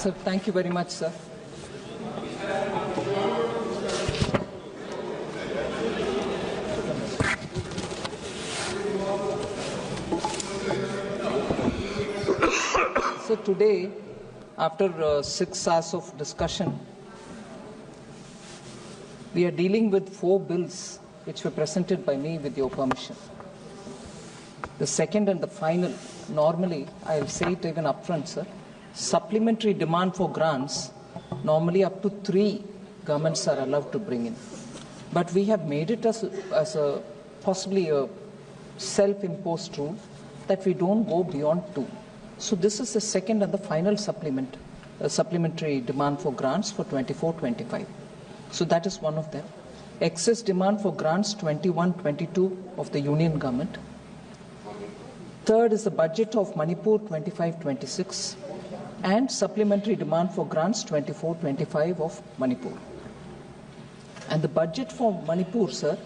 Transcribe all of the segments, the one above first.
Sir, thank you very much, sir. So today, after 6 hours of discussion, we are dealing with 4 bills which were presented by me with your permission. The second and the final, normally, I'll say it even upfront, sir, supplementary demand for grants, normally up to 3 governments are allowed to bring in. But we have made it as a possibly a self-imposed rule that we don't go beyond 2. So this is the second and the final supplementary demand for grants for 24-25. So that is one of them. Excess demand for grants 21-22 of the Union government. Third is the budget of Manipur 25-26 and supplementary demand for grants 24-25 of Manipur. And the budget for Manipur, sir,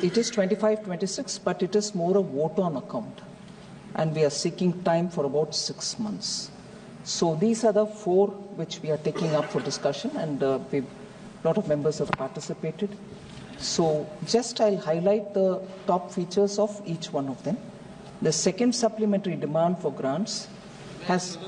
it is 25-26, but it is more a vote on account. And we are seeking time for about 6 months. So these are the 4 which we are taking up for discussion, and a lot of members have participated. So just I'll highlight the top features of each one of them. The second supplementary demand for grants has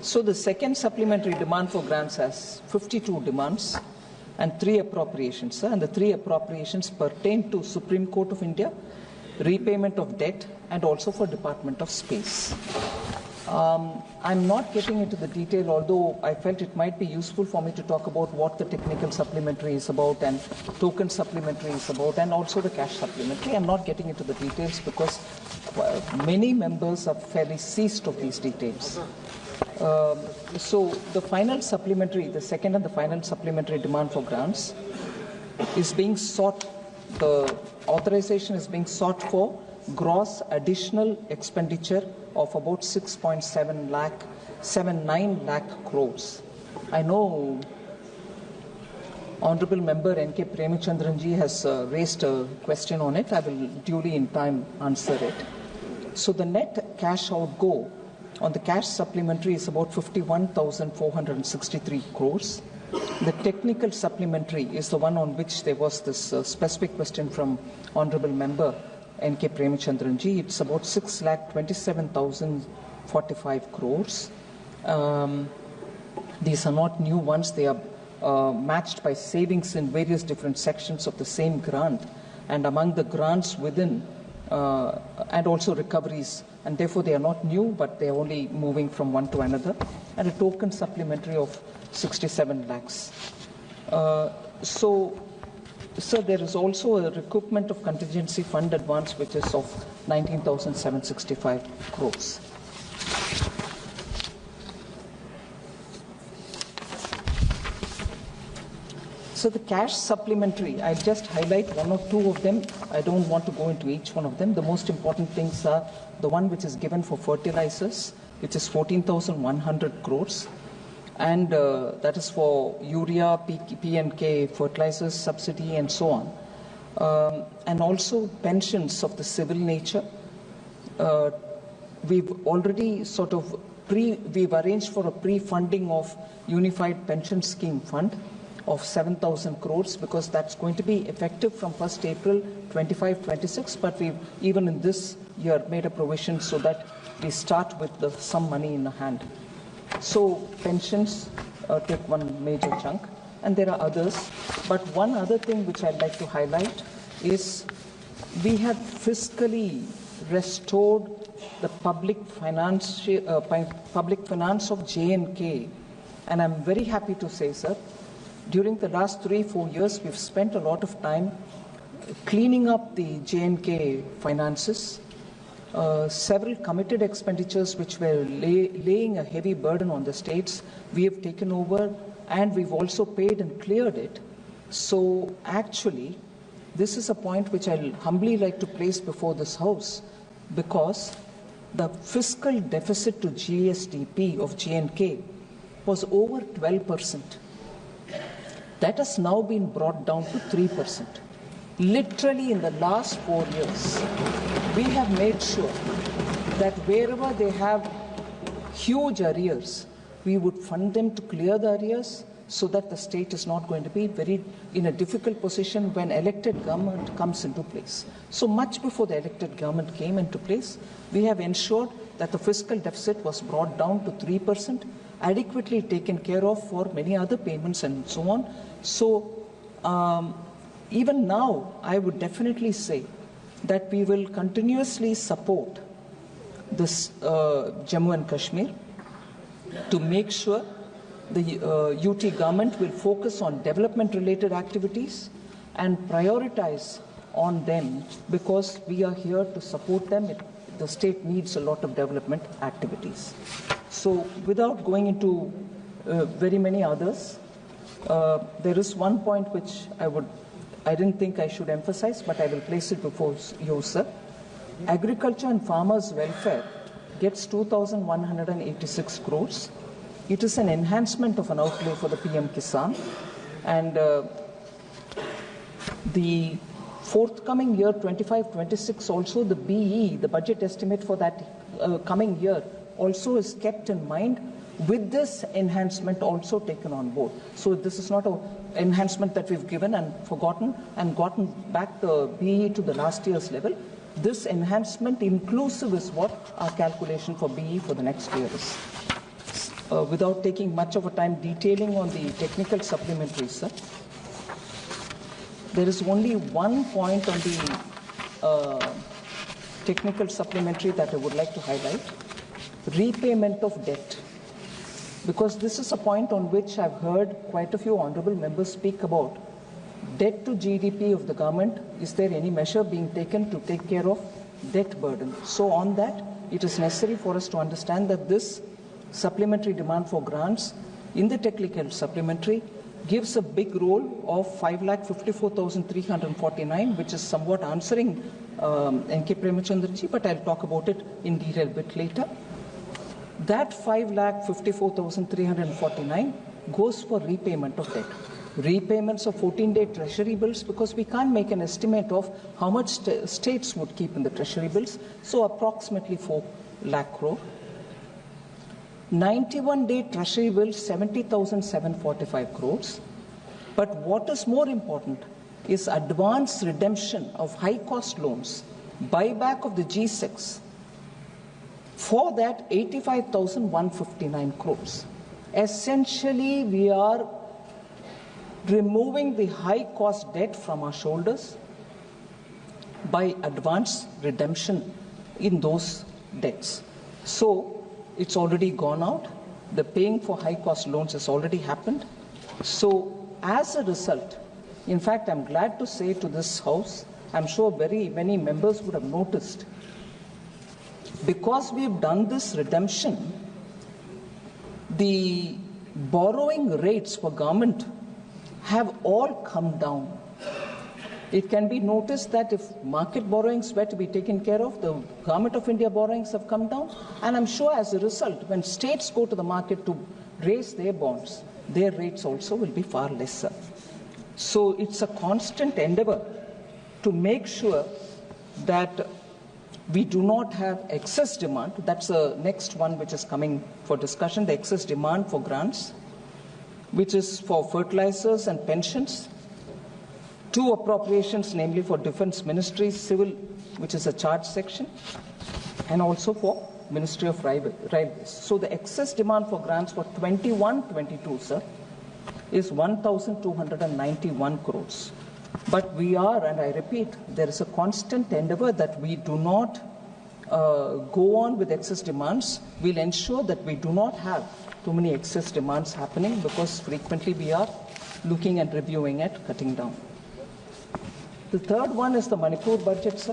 so the second supplementary demand for grants has 52 demands and 3 appropriations, sir, and the 3 appropriations pertain to Supreme Court of India, repayment of debt, and also for Department of Space. I'm not getting into the detail, although I felt it might be useful for me to talk about what the technical supplementary is about and token supplementary is about, and also the cash supplementary. I'm not getting into the details because many members are fairly seized of these details. So the final supplementary, the second and the final supplementary demand for grants is being sought, the authorization is being sought for gross additional expenditure of about 6.79 lakh crores. I know Honorable Member N.K. Premichandranji has raised a question on it. I will duly in time answer it. So the net cash outgo on the cash supplementary is about 51,463 crores. The technical supplementary is the one on which there was this specific question from Honorable Member N.K. Premichandranji. It's about 6,27,045 crores. These are not new ones. They are matched by savings in various different sections of the same grant, and among the grants within and also recoveries, and therefore they are not new, but they are only moving from one to another, and a token supplementary of 67 lakhs. So there is also a recoupment of contingency fund advance which is of 19,765 crores. So the cash supplementary, I'll just highlight 1 or 2 of them. I don't want to go into each one of them. The most important things are the one which is given for fertilizers, which is 14,100 crores. And that is for urea, P&K, fertilizers, subsidy, and so on. And also pensions of the civil nature. We've already we've arranged for a pre-funding of Unified Pension Scheme Fund of 7,000 crores, because that's going to be effective from 1st April 25-26, but we've even in this year made a provision so that we start with some money in the hand. So pensions take one major chunk, and there are others. But one other thing which I'd like to highlight is we have fiscally restored the public finance of J&K, and I'm very happy to say, sir, during the last 3-4 years, we've spent a lot of time cleaning up the J&K finances. Several committed expenditures which were laying a heavy burden on the states, we have taken over, and we've also paid and cleared it. So actually, this is a point which I'll humbly like to place before this House, because the fiscal deficit to GSDP of J&K was over 12%. That has now been brought down to 3%. Literally in the last 4 years, we have made sure that wherever they have huge arrears, we would fund them to clear the arrears, so that the state is not going to be in a difficult position when elected government comes into place. So much before the elected government came into place, we have ensured that the fiscal deficit was brought down to 3%, adequately taken care of for many other payments and so on. So even now, I would definitely say that we will continuously support this Jammu and Kashmir to make sure the UT government will focus on development-related activities and prioritize on them, because we are here to support them. The state needs a lot of development activities. So without going into very many others, there is one point which I didn't think I should emphasize, but I will place it before you, sir. Agriculture and farmers' welfare gets 2,186 crores. It is an enhancement of an outlay for the PM Kisan, and the forthcoming year 25-26 also the BE, the budget estimate for that coming year, also is kept in mind, with this enhancement also taken on board. So this is not an enhancement that we've given and forgotten and gotten back the BE to the last year's level. This enhancement inclusive is what our calculation for BE for the next year is. Without taking much of a time detailing on the technical supplementary, sir, there is only one point on the technical supplementary that I would like to highlight: repayment of debt. Because this is a point on which I've heard quite a few honorable members speak about debt to GDP of the government. Is there any measure being taken to take care of debt burden? So on that, it is necessary for us to understand that this supplementary demand for grants in the technical supplementary gives a big role of 5,54,349, which is somewhat answering N.K. Premachandraji, but I'll talk about it in detail a bit later. That 5,54,349 goes for repayment of debt. Repayments of 14-day treasury bills, because we can't make an estimate of how much states would keep in the treasury bills, so approximately 4 lakh crore. 91-day treasury bills, 70,745 crores. But what is more important is advance redemption of high-cost loans, buyback of the G6. For that, 85,159 crores. Essentially, we are removing the high-cost debt from our shoulders by advance redemption in those debts. So it's already gone out. The paying for high-cost loans has already happened. So as a result, in fact, I'm glad to say to this House, I'm sure very many members would have noticed, because we've done this redemption, the borrowing rates for government have all come down. It can be noticed that if market borrowings were to be taken care of, the Government of India borrowings have come down. And I'm sure as a result, when states go to the market to raise their bonds, their rates also will be far lesser. So it's a constant endeavor to make sure that we do not have excess demand. That's the next one which is coming for discussion, the excess demand for grants, which is for fertilizers and pensions. 2 appropriations, namely for Defence Ministry, Civil, which is a charge section, and also for Ministry of Railways. So the excess demand for grants for 21-22, sir, is 1,291 crores. But we are, and I repeat, there is a constant endeavor that we do not go on with excess demands. We'll ensure that we do not have too many excess demands happening, because frequently we are looking and reviewing at cutting down. The third one is the Manipur budget, sir.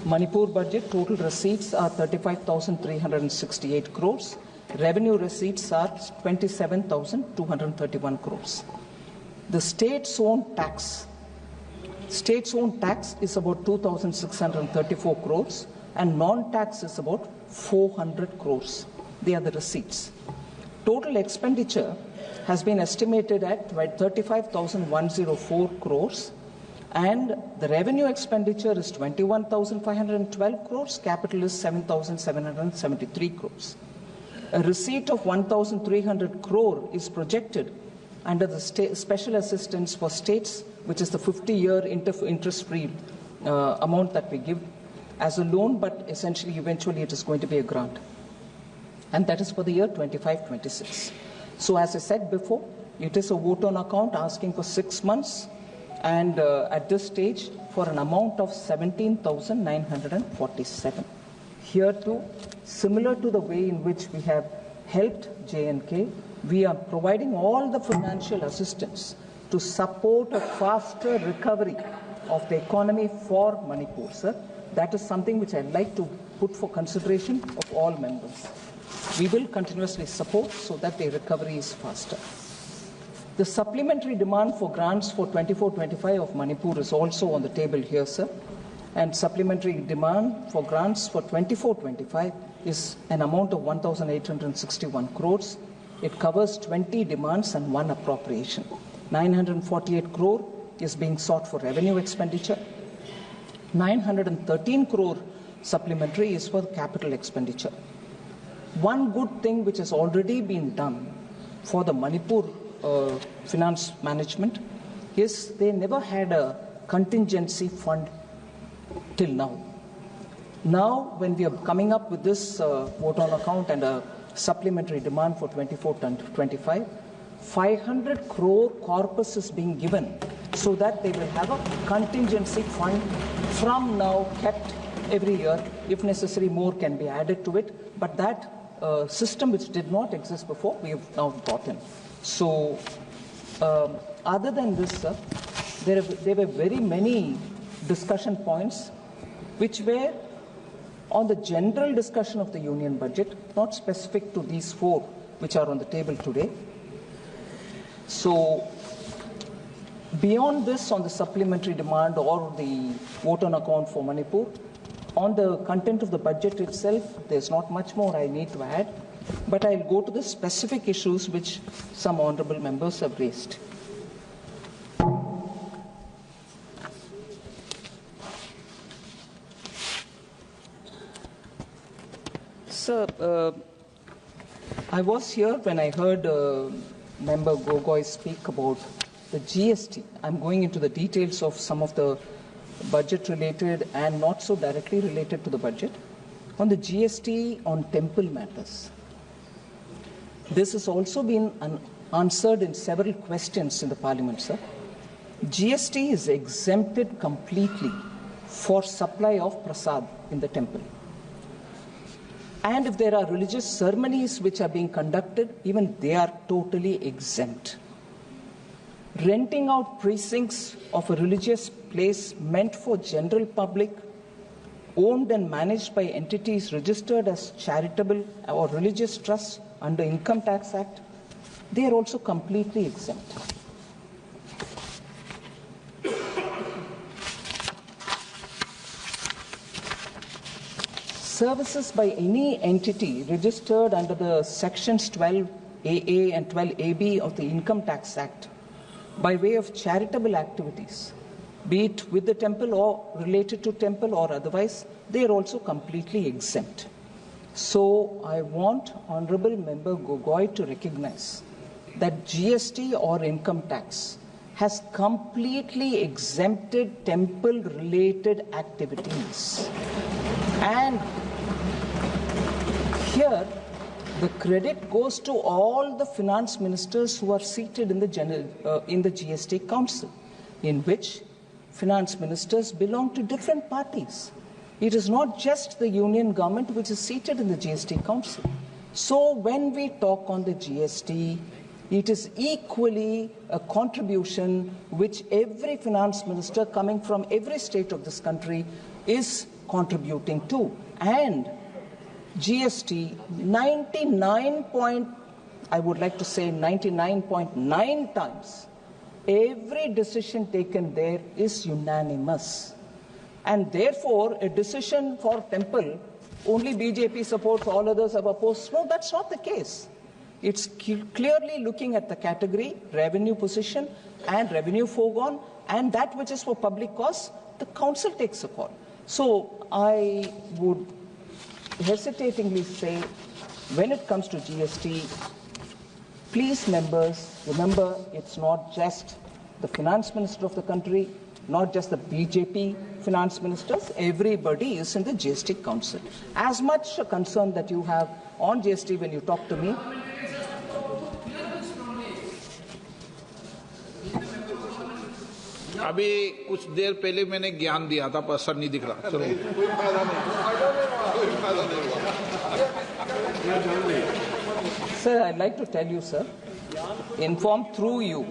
Manipur budget total receipts are 35,368 crores. Revenue receipts are 27,231 crores. The state's own tax is about 2,634 crores and non-tax is about 400 crores. They are the receipts. Total expenditure has been estimated at 35,104 crores and the revenue expenditure is 21,512 crores, capital is 7,773 crores. A receipt of 1,300 crore is projected under the special assistance for states, which is the 50-year interest-free amount that we give as a loan, but essentially eventually it is going to be a grant. And that is for the year 25-26. So as I said before, it is a vote on account asking for 6 months and at this stage for an amount of 17,947. Here too, similar to the way in which we have helped J&K, we are providing all the financial assistance to support a faster recovery of the economy for Manipur, sir. That is something which I'd like to put for consideration of all members. We will continuously support so that the recovery is faster. The supplementary demand for grants for 24-25 of Manipur is also on the table here, sir. And supplementary demand for grants for 24-25 is an amount of 1,861 crores. It covers 20 demands and 1 appropriation. 948 crore is being sought for revenue expenditure. 913 crore supplementary is for capital expenditure. One good thing which has already been done for the Manipur finance management is they never had a contingency fund till now. Now, when we are coming up with this vote on account and a supplementary demand for 24-25, 500 crore corpus is being given so that they will have a contingency fund from now kept every year. If necessary, more can be added to it. But that system which did not exist before, we have now brought in. So, other than this, sir, there were very many discussion points which were on the general discussion of the union budget, not specific to these 4 which are on the table today. So, beyond this, on the supplementary demand or the vote on account for Manipur, on the content of the budget itself, there's not much more I need to add, but I'll go to the specific issues which some honorable members have raised. Sir, I was here when I heard Member Gogoi speak about the GST. I'm going into the details of some of the budget-related and not so directly related to the budget. On the GST on temple matters, this has also been answered in several questions in the Parliament, sir. GST is exempted completely for supply of prasad in the temple. And if there are religious ceremonies which are being conducted, even they are totally exempt. Renting out precincts of a religious place meant for general public, owned and managed by entities registered as charitable or religious trusts under Income Tax Act, they are also completely exempt. Services by any entity registered under the sections 12AA and 12AB of the Income Tax Act by way of charitable activities, be it with the temple or related to temple or otherwise, they are also completely exempt. So I want Honorable Member Gogoi to recognize that GST or income tax has completely exempted temple-related activities. And here, the credit goes to all the finance ministers who are seated in the GST Council, in which finance ministers belong to different parties. It is not just the union government which is seated in the GST Council. So when we talk on the GST, it is equally a contribution which every finance minister coming from every state of this country is contributing to. And GST, 99.9 times Every decision taken there is unanimous. And therefore, a decision for temple, only BJP supports, all others have opposed. No, that's not the case. It's clearly looking at the category, revenue position, and revenue foregone, and that which is for public cause, the council takes a call. So I would hesitatingly say, when it comes to GST, please, members, remember it's not just the finance minister of the country, not just the BJP finance ministers, everybody is in the GST council. As much a concern that you have on GST when you talk to me. अभी कुछ देर पहले मैंने ज्ञान दिया था पर असर नहीं दिख रहा. चलो. Sir, I'd like to tell you, sir, informed through you,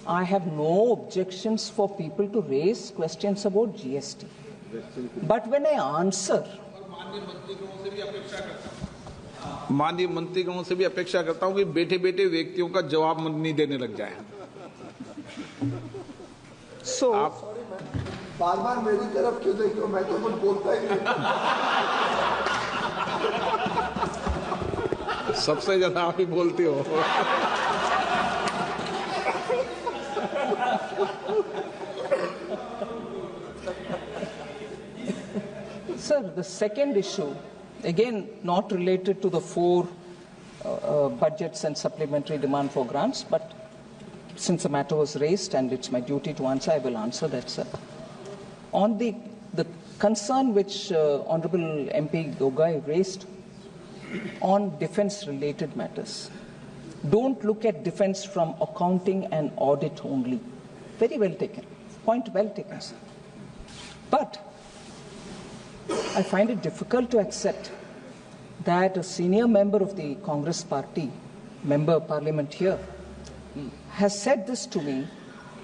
I have no objections for people to raise questions about GST. But when I answer, माननीय मंत्रीगणों से भी अपेक्षा करता हूं कि बैठे-बैठे व्यक्तियों का जवाब नहीं देने लग जाए. So, बार-बार मेरी तरफ क्यों देखते हो? मैं तो कुछ बोलता ही नहीं. सबसे ज्यादा आप ही बोलते हो. Sir, the second issue, again, not related to the four budgets and supplementary demand for grants, but since the matter was raised and it's my duty to answer, I will answer that, sir. On the concern which Honorable MP Gogai raised on defense-related matters, don't look at defense from accounting and audit only. Very well taken. Point well taken, sir. But I find it difficult to accept that a senior member of the Congress party, member of parliament here, has said this to me,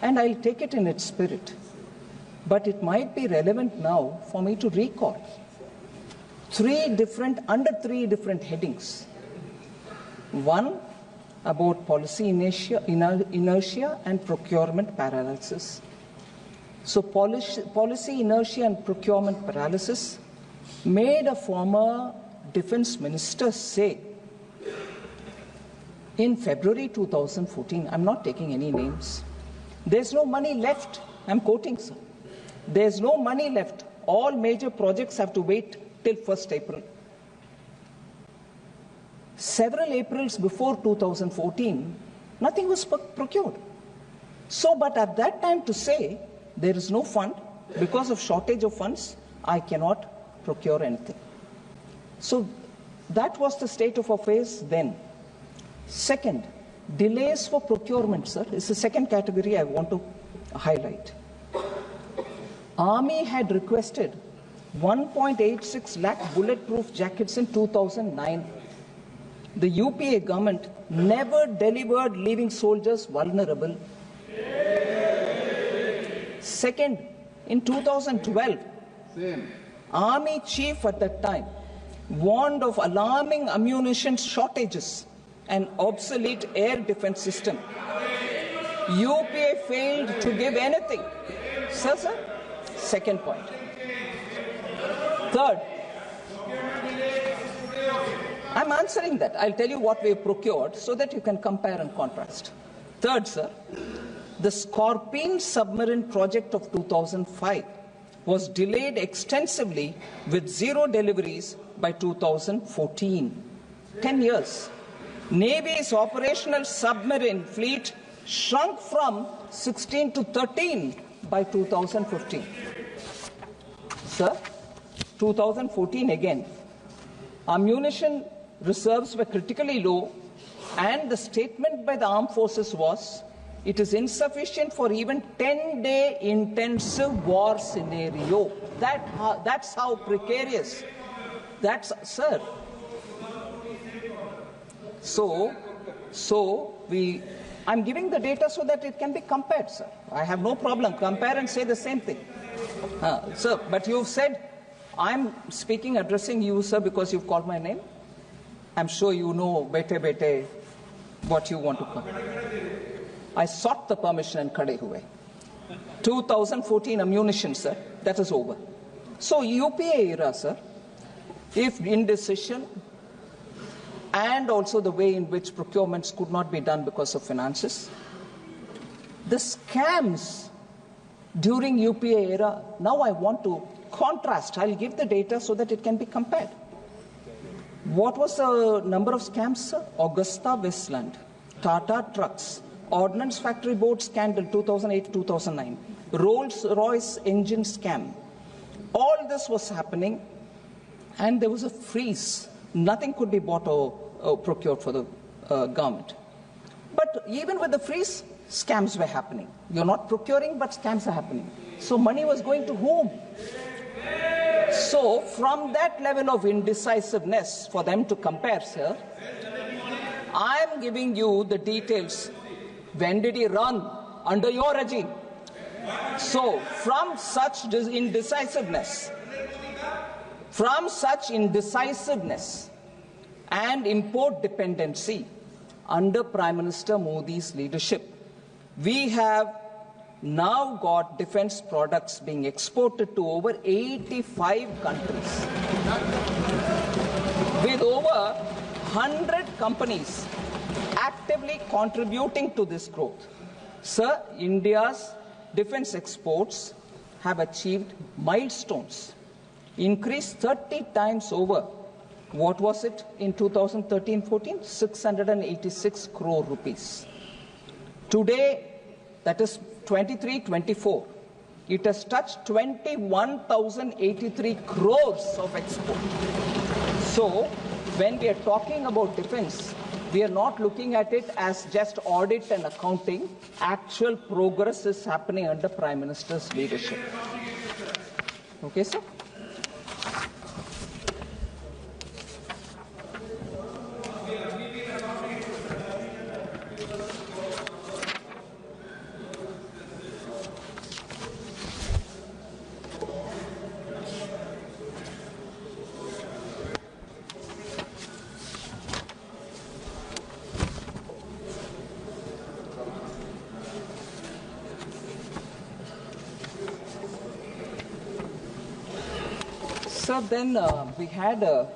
and I'll take it in its spirit. But it might be relevant now for me to recall under three different headings. One, about policy inertia and procurement paralysis. So policy inertia and procurement paralysis made a former defense minister say in February 2014, I'm not taking any names, there's no money left. I'm quoting, sir. There's no money left. All major projects have to wait till 1st April. Several Aprils before 2014, nothing was procured. So, but at that time to say there is no fund, because of shortage of funds, I cannot procure anything. So that was the state of affairs then. Second, delays for procurement, sir, is the second category I want to highlight. Army had requested 1.86 lakh bulletproof jackets in 2009. The UPA government never delivered, leaving soldiers vulnerable. Second, in 2012, Army chief at that time warned of alarming ammunition shortages and obsolete air defense system. UPA failed to give anything. Sir, second point. Third, I'm answering that. I'll tell you what we have procured so that you can compare and contrast. Third, sir, the Scorpene submarine project of 2005 was delayed extensively with 0 deliveries by 2014. 10 years. Navy's operational submarine fleet shrunk from 16 to 13 by 2015. Sir, 2014 again. Ammunition reserves were critically low, and the statement by the armed forces was, it is insufficient for even 10-day intensive war scenario. That's how precarious. That's, sir. I'm giving the data so that it can be compared, sir. I have no problem. Compare and say the same thing. Sir, but you've said, I'm speaking, addressing you, sir, because you've called my name. I'm sure you know, bete, what you want to come. I sought the permission and khade hue. 2014 ammunition, sir, that is over. So UPA era, sir, if indecision and also the way in which procurements could not be done because of finances, the scams during UPA era, now I want to contrast. I'll give the data so that it can be compared. What was the number of scams, sir? Augusta Westland, Tata Trucks, Ordnance Factory Board scandal 2008-2009, Rolls-Royce engine scam. All this was happening and there was a freeze. Nothing could be bought or procured for the government. But even with the freeze, scams were happening. You're not procuring, but scams are happening. So money was going to whom? So from that level of indecisiveness for them to compare, sir, I'm giving you the details. When did he run? Under your regime. So from such indecisiveness and import dependency under Prime Minister Modi's leadership, we have now got defense products being exported to over 85 countries, with over 100 companies actively contributing to this growth. Sir, India's defense exports have achieved milestones, increased 30 times over. What was it in 2013-14? 686 crore rupees. Today, that is 23-24, it has touched 21,083 crores of export. So, when we are talking about defense, we are not looking at it as just audit and accounting. Actual progress is happening under Prime Minister's leadership. Okay, sir? So then we had a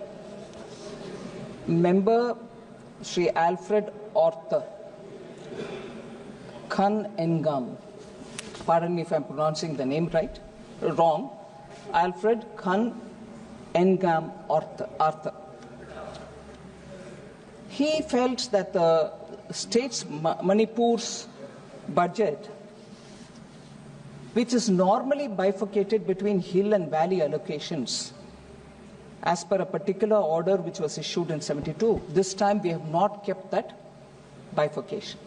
member, Sri Alfred Orther, Khan Engam. Pardon me if I'm pronouncing the name wrong. Alfred Khan Engam Arthur. He felt that the state's Manipur's budget, which is normally bifurcated between hill and valley allocations, as per a particular order which was issued in 72. This time we have not kept that bifurcation.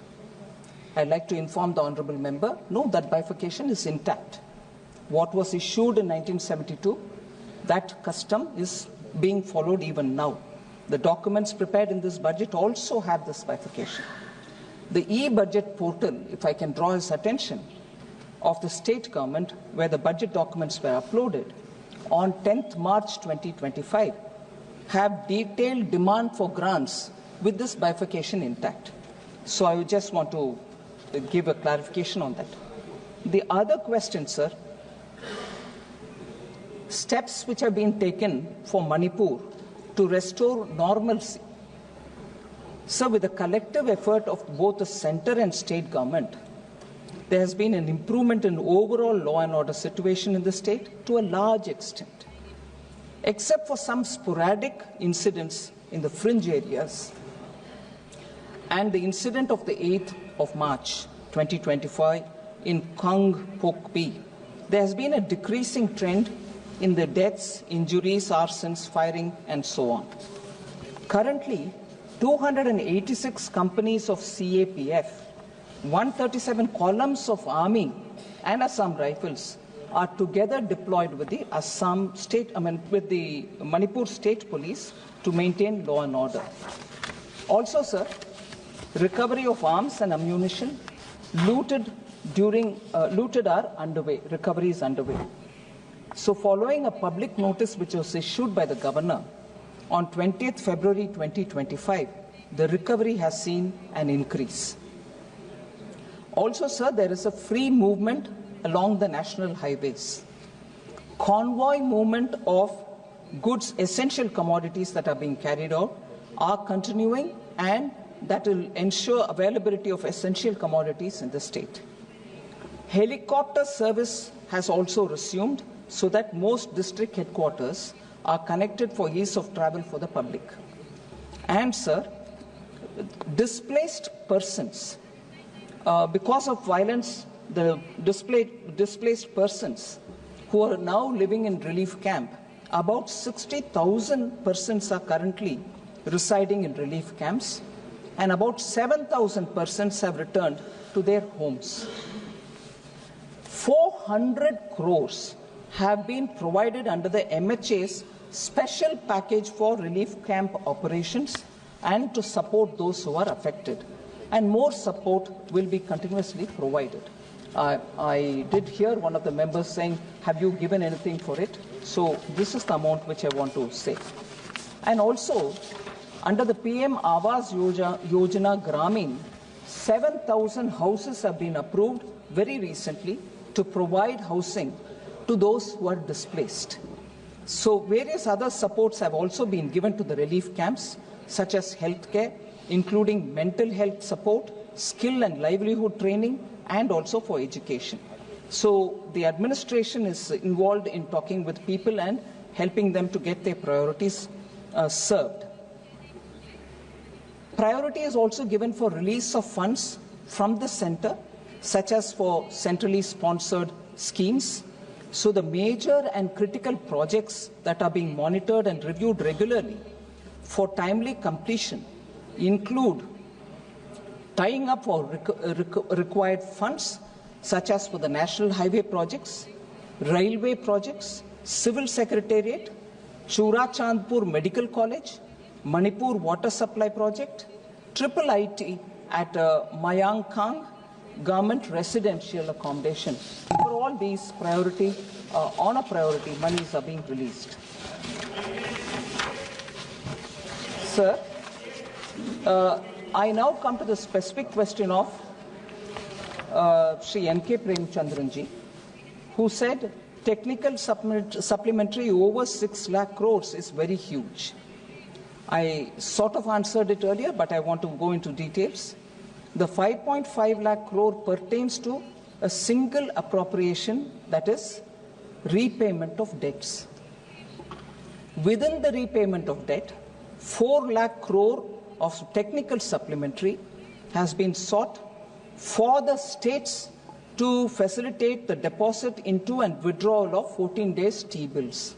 I'd like to inform the honourable member, no, that bifurcation is intact. What was issued in 1972, that custom is being followed even now. The documents prepared in this budget also have this bifurcation. The e-budget portal, if I can draw his attention, of the state government, where the budget documents were uploaded, on 10th March 2025, have detailed demand for grants with this bifurcation intact. So I would just want to give a clarification on that. The other question, sir, steps which have been taken for Manipur to restore normalcy. So with the collective effort of both the centre and state government, there has been an improvement in overall law and order situation in the state to a large extent. Except for some sporadic incidents in the fringe areas and the incident of the 8th of March 2025 in Kang Pokpi, there has been a decreasing trend in the deaths, injuries, arsons, firing, and so on. Currently, 286 companies of CAPF, 137 columns of army and Assam rifles are together deployed with the with the Manipur State Police to maintain law and order. Also, sir, recovery of arms and ammunition looted are underway. Recovery is underway. So, following a public notice which was issued by the governor on 20th February 2025, the recovery has seen an increase. Also, sir, there is a free movement along the national highways. Convoy movement of goods, essential commodities that are being carried out are continuing, and that will ensure availability of essential commodities in the state. Helicopter service has also resumed so that most district headquarters are connected for ease of travel for the public. And, sir, displaced persons, because of violence, the displaced persons who are now living in relief camp, about 60,000 persons are currently residing in relief camps, and about 7,000 persons have returned to their homes. 400 crores have been provided under the MHA's special package for relief camp operations and to support those who are affected. And more support will be continuously provided. I did hear one of the members saying, have you given anything for it? So this is the amount which I want to say. And also, under the PM Awas Yojana Gramin, 7,000 houses have been approved very recently to provide housing to those who are displaced. So various other supports have also been given to the relief camps, such as healthcare, including mental health support, skill and livelihood training, and also for education. So the administration is involved in talking with people and helping them to get their priorities served. Priority is also given for release of funds from the center, such as for centrally sponsored schemes. So the major and critical projects that are being monitored and reviewed regularly for timely completion include tying up for required funds, such as for the national highway projects, railway projects, civil secretariat, Churachandpur Medical College, Manipur water supply project, triple IT at Mayangkang government residential accommodation. For all these priority, on a priority, monies are being released. Sir, I now come to the specific question of Sri N.K. Premchandranji, who said technical supplementary over 6 lakh crores is very huge. I sort of answered it earlier, but I want to go into details. The 5.5 lakh crore pertains to a single appropriation, that is repayment of debts. Within the repayment of debt, 4 lakh crore of technical supplementary has been sought for the states to facilitate the deposit into and withdrawal of 14 days T-bills.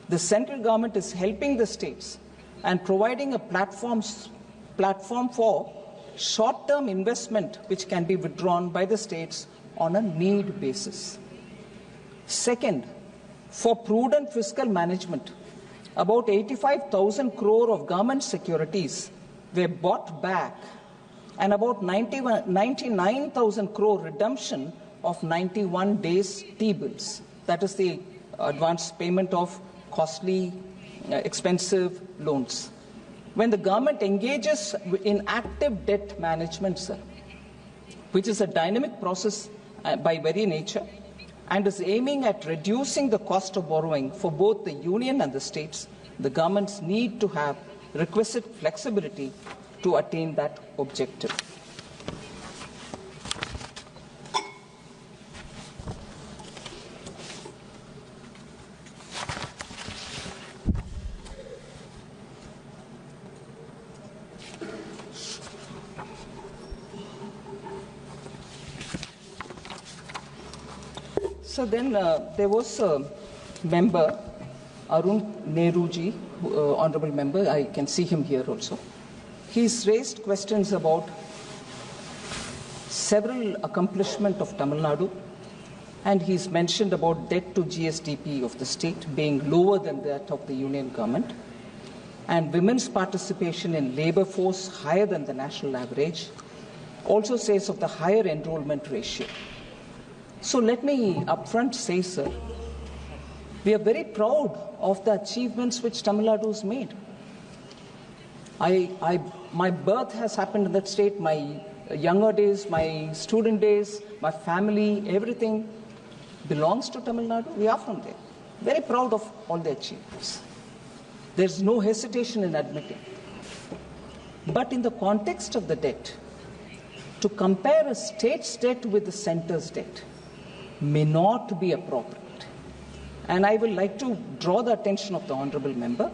The central government is helping the states and providing a platform for short-term investment which can be withdrawn by the states on a need basis. Second, for prudent fiscal management, about 85,000 crore of government securities were bought back, and about 99,000 crore redemption of 91 days T-bills. That is the advance payment of costly, expensive loans. When the government engages in active debt management, sir, which is a dynamic process by very nature, and is aiming at reducing the cost of borrowing for both the union and the states, the governments need to have requisite flexibility to attain that objective. So then there was a member, Arun Nehruji, honorable member, I can see him here also. He's raised questions about several accomplishments of Tamil Nadu, and he's mentioned about debt to GSDP of the state being lower than that of the union government, and women's participation in labor force higher than the national average, also says of the higher enrollment ratio. So let me upfront say, sir, we are very proud of the achievements which Tamil Nadu has made. My birth has happened in that state. My younger days, my student days, my family, everything belongs to Tamil Nadu. We are from there. Very proud of all the achievements. There's no hesitation in admitting. But in the context of the debt, to compare a state's debt with the centre's debt may not be appropriate. And I would like to draw the attention of the honourable member,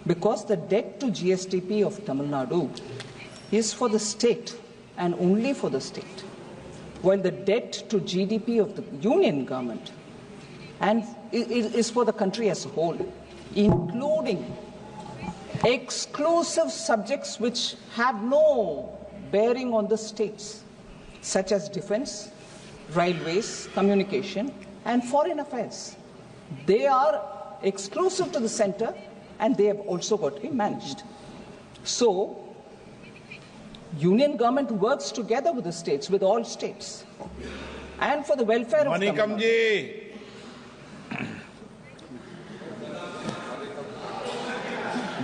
because the debt to GSDP of Tamil Nadu is for the state and only for the state, while the debt to GDP of the union government and is for the country as a whole, including exclusive subjects which have no bearing on the states, such as defense, railways, communication, and foreign affairs. They are exclusive to the center, and they have also got to be managed. So, union government works together with the states, with all states, and for the welfare of Tamil Nadu.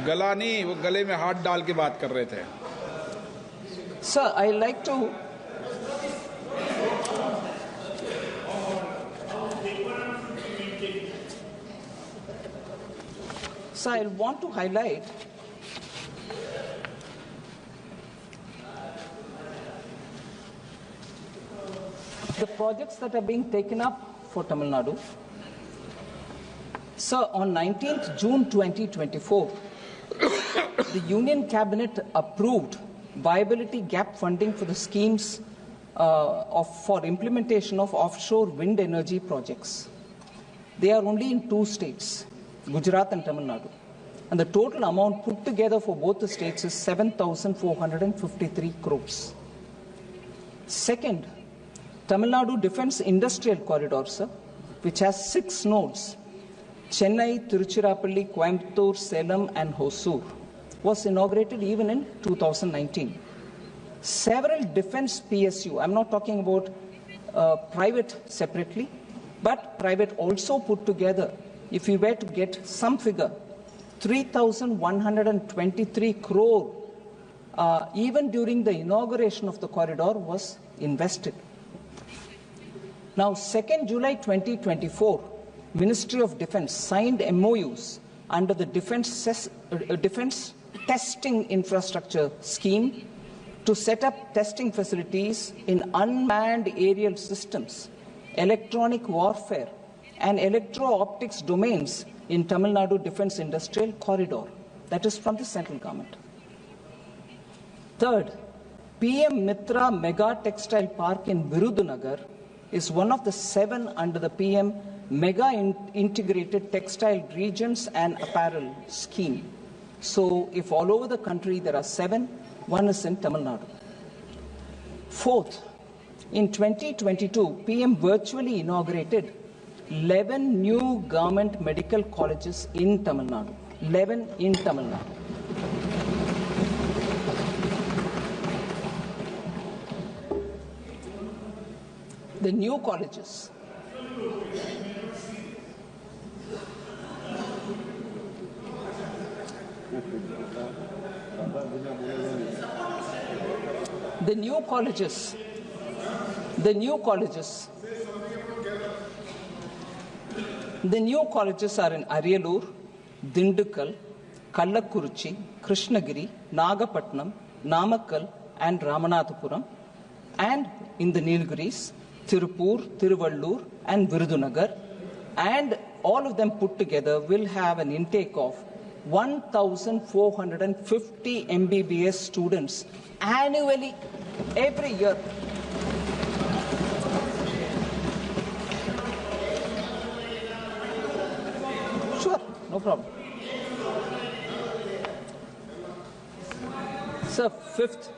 गला नहीं, वो गले में हाथ डाल के बात कर रहे थे. Sir, I like to So I want to highlight the projects that are being taken up for Tamil Nadu. So on 19th June 2024, the Union Cabinet approved viability gap funding for the schemes for implementation of offshore wind energy projects. They are only in 2 states, Gujarat and Tamil Nadu. And the total amount put together for both the states is 7,453 crores. Second, Tamil Nadu Defence Industrial Corridor, sir, which has 6 nodes, Chennai, Tiruchirappalli, Coimbatore, Salem and Hosur, was inaugurated even in 2019. Several defence PSU, I'm not talking about private separately, but private also put together, if we were to get some figure, 3,123 crore, even during the inauguration of the corridor, was invested. Now, 2nd July 2024, Ministry of Defence signed MOUs under the Defence Testing Infrastructure Scheme to set up testing facilities in unmanned aerial systems, electronic warfare, and electro-optics domains in Tamil Nadu Defence Industrial Corridor, that is from the central government. Third, PM Mitra Mega Textile Park in Virudunagar is one of the 7 under the PM Mega Integrated Textile Regions and Apparel Scheme. So, if all over the country there are 7, one is in Tamil Nadu. Fourth, in 2022, PM virtually inaugurated 11 new government medical colleges in Tamil Nadu. 11 in Tamil Nadu. The new colleges. The new colleges are in Ariyalur, Dindukkal, Kallakurichi, Krishnagiri, Nagapatnam, Namakkal and Ramanathapuram, and in the Nilgiris, Tirupur, Tiruvallur and Virudunagar, and all of them put together will have an intake of 1,450 MBBS students annually, every year. Sure, no problem. So, fifth,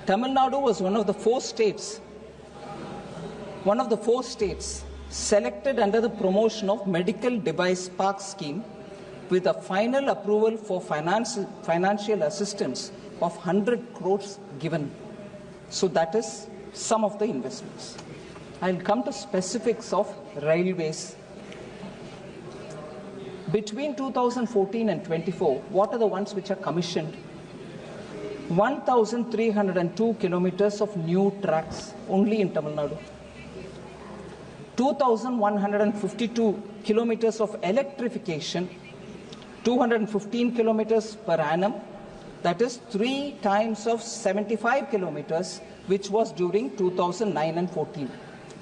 Tamil Nadu was one of the four states selected under the promotion of Medical Device Park scheme with a final approval for financial assistance of 100 crores given. So that is some of the investments. I'll come to specifics of railways. Between 2014 and 24, what are the ones which are commissioned? 1,302 kilometers of new tracks only in Tamil Nadu. 2,152 kilometers of electrification, 215 kilometers per annum, that is 3 times of 75 kilometers, which was during 2009 and 14.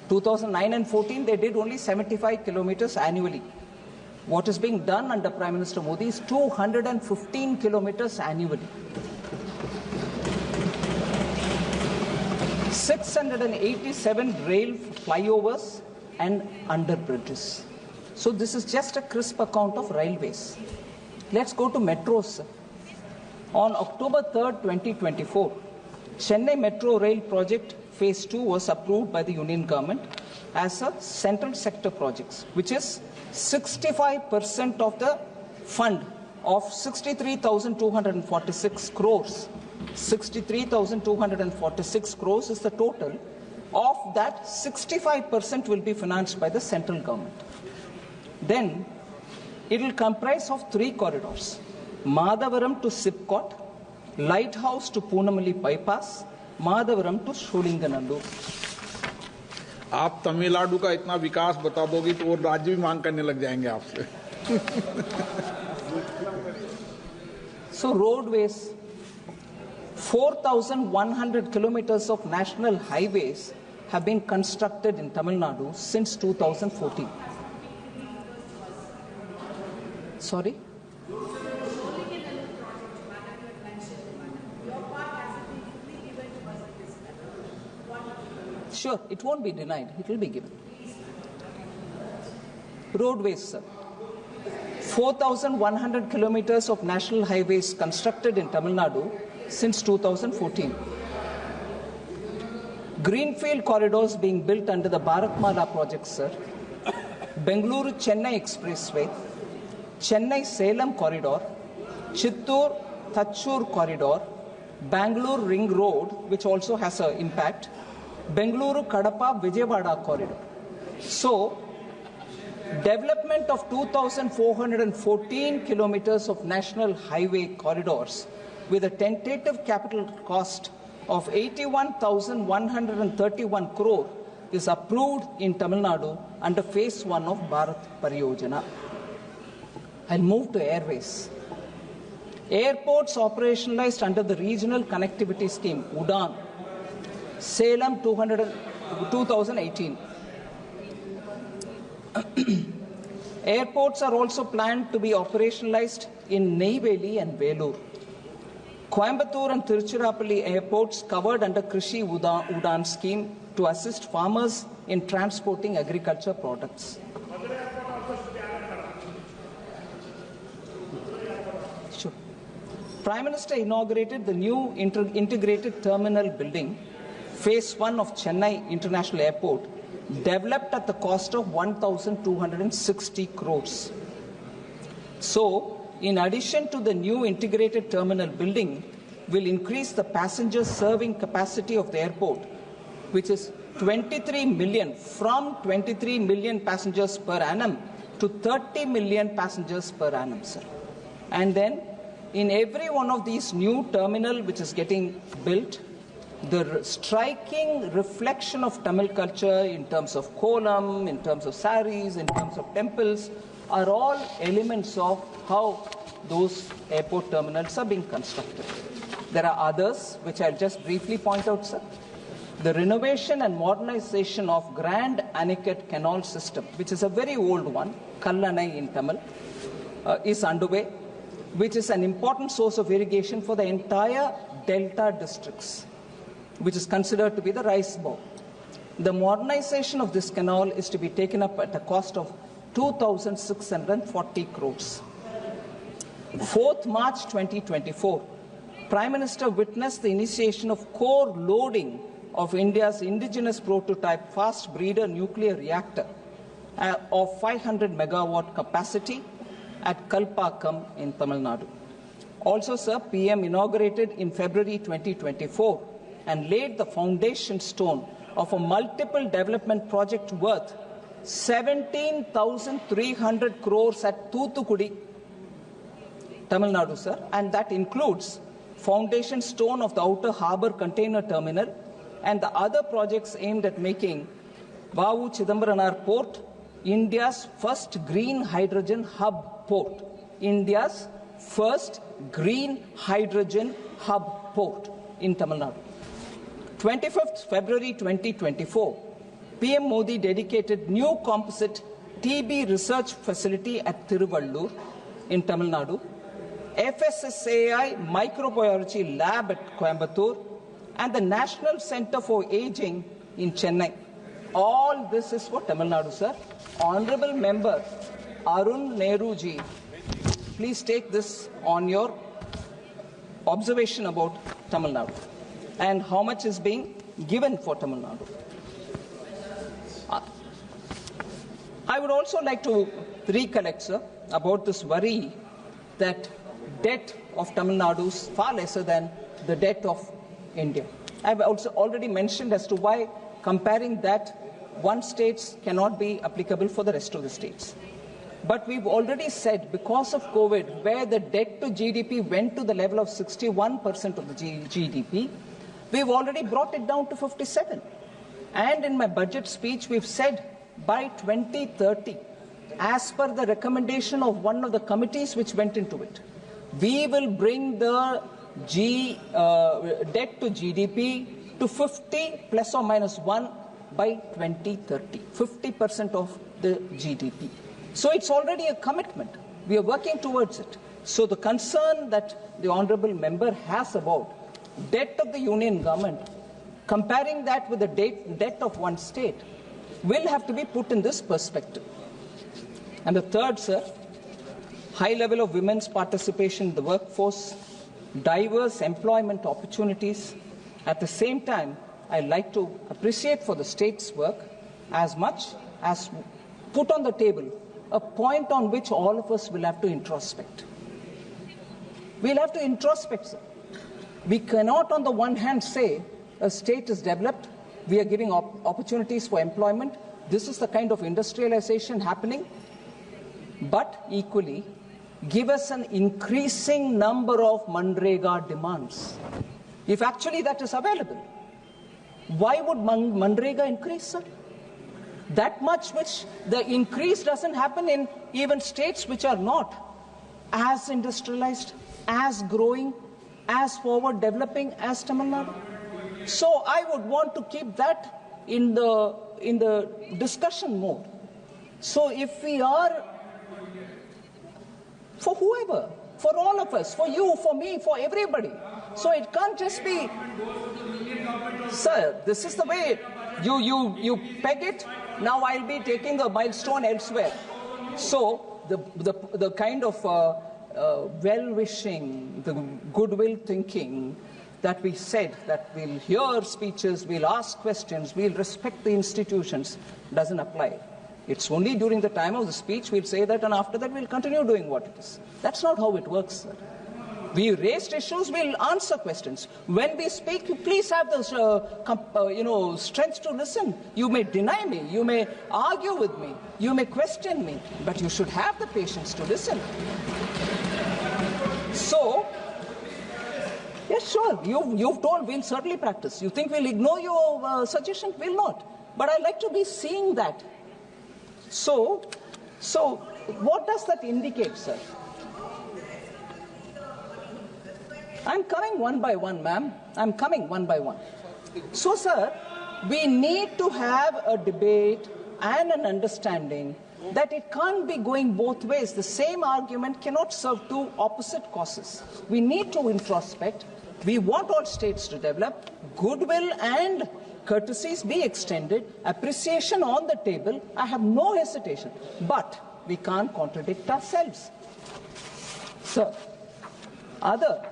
2009 and 14, they did only 75 kilometers annually. What is being done under Prime Minister Modi is 215 kilometers annually. 687 rail flyovers and under bridges. So this is just a crisp account of railways. Let's go to metros. On October 3rd, 2024, Chennai Metro Rail Project Phase 2 was approved by the Union Government as a central sector project, which is 65% of the fund of 63,246 crores. 63,246 crores is the total. Of that, 65% will be financed by the central government. Then, it will comprise of 3 corridors. Madhavaram to Sipcot, Lighthouse to Poonamali Bypass, Madhavaram to Sholinganallur. आप तमिलनाडु का इतना विकास बता दोगी तो और राज्य भी मांग करने लग जाएंगे आपसे. So roadways, 4,100 kilometers of national highways have been constructed in Tamil Nadu since 2014. Sorry? Sure, it won't be denied. It will be given. Roadways, sir. 4,100 kilometers of national highways constructed in Tamil Nadu since 2014. Greenfield corridors being built under the Bharatmala project, sir. Bengaluru-Chennai Expressway, Chennai-Salem corridor, Chittoor-Thachur corridor, Bangalore Ring Road, which also has an impact, Bengaluru-Kadapa-Vijayawada corridor. So, development of 2,414 kilometers of national highway corridors with a tentative capital cost of 81,131 crore is approved in Tamil Nadu under Phase 1 of Bharat Pariyojana. I'll move to airways. Airports operationalized under the Regional Connectivity Scheme, UDAN, Salem 2018. Airports are also planned to be operationalized in Neyveli and Vellore. Coimbatore and Tiruchirappalli airports covered under Krishi Udan scheme to assist farmers in transporting agriculture products. Sure. Prime Minister inaugurated the new integrated terminal building, Phase 1 of Chennai International Airport, developed at the cost of 1,260 crores. So, in addition to the new integrated terminal building, will increase the passenger serving capacity of the airport, which is 23 million, from 23 million passengers per annum to 30 million passengers per annum, sir. And then, in every one of these new terminal which is getting built, the striking reflection of Tamil culture in terms of kolam, in terms of saris, in terms of temples, are all elements of how those airport terminals are being constructed. There are others which I'll just briefly point out, sir. The renovation and modernization of Grand Anicut Canal System, which is a very old one, Kallanai in Tamil, is underway, which is an important source of irrigation for the entire delta districts, which is considered to be the rice bowl. The modernization of this canal is to be taken up at a cost of 2,640 crores. 4th March 2024, Prime Minister witnessed the initiation of core loading of India's indigenous prototype fast breeder nuclear reactor of 500 megawatt capacity at Kalpakkam in Tamil Nadu. Also, sir, PM inaugurated in February 2024 and laid the foundation stone of a multiple development project worth 17,300 crores at Thoothukudi, Tamil Nadu, sir, and that includes foundation stone of the Outer Harbour Container Terminal, and the other projects aimed at making Vavu Chidambaram Port India's first green hydrogen hub port. India's first green hydrogen hub port in Tamil Nadu. 25th February 2024, PM Modi dedicated new composite TB research facility at Tiruvallur in Tamil Nadu, FSSAI microbiology lab at Coimbatore, and the National Center for Aging in Chennai. All this is for Tamil Nadu, sir. Honorable Member Arun Nehru ji, please take this on your observation about Tamil Nadu and how much is being given for Tamil Nadu. I would also like to recollect, sir, about this worry that debt of Tamil Nadu is far lesser than the debt of India. I've also already mentioned as to why comparing that one state cannot be applicable for the rest of the states. But we've already said because of COVID, where the debt to GDP went to the level of 61% of the GDP, we've already brought it down to 57. And in my budget speech, we've said by 2030, as per the recommendation of one of the committees which went into it, we will bring the debt to GDP to 50 plus or minus 1 by 2030, 50% of the GDP. So it's already a commitment. We are working towards it. So the concern that the honorable member has about debt of the union government, comparing that with the debt of one state, will have to be put in this perspective. And the third, sir, high level of women's participation in the workforce, diverse employment opportunities. At the same time, I'd like to appreciate for the state's work as much as put on the table a point on which all of us will have to introspect. We'll have to introspect, sir. We cannot on the one hand say a state is developed, we are giving opportunities for employment, this is the kind of industrialization happening, but equally give us an increasing number of Manrega demands. If actually that is available, why would Manrega increase, sir? That much which the increase doesn't happen in even states which are not as industrialized, as growing, as forward developing as Tamil Nadu. So I would want to keep that in the discussion mode. So if we are, for whoever, for all of us, for you, for me, for everybody. So it can't just be, sir, this is the way you peg it. Now I'll be taking the milestone elsewhere. So the kind of well-wishing, the goodwill thinking that we said that we'll hear speeches, we'll ask questions, we'll respect the institutions doesn't apply. It's only during the time of the speech we'll say that, and after that we'll continue doing what it is. That's not how it works, sir. We raised issues, we'll answer questions. When we speak, please have the strength to listen. You may deny me, you may argue with me, you may question me, but you should have the patience to listen. So, yes, sure, you've told we'll certainly practice. You think we'll ignore your suggestion? We'll not. But I'd like to be seeing that. So what does that indicate, sir? I'm coming one by one, ma'am. I'm coming one by one. So, sir, we need to have a debate and an understanding that it can't be going both ways. The same argument cannot serve two opposite causes. We need to introspect. We want all states to develop. Goodwill and courtesies be extended. Appreciation on the table. I have no hesitation. But we can't contradict ourselves. So, another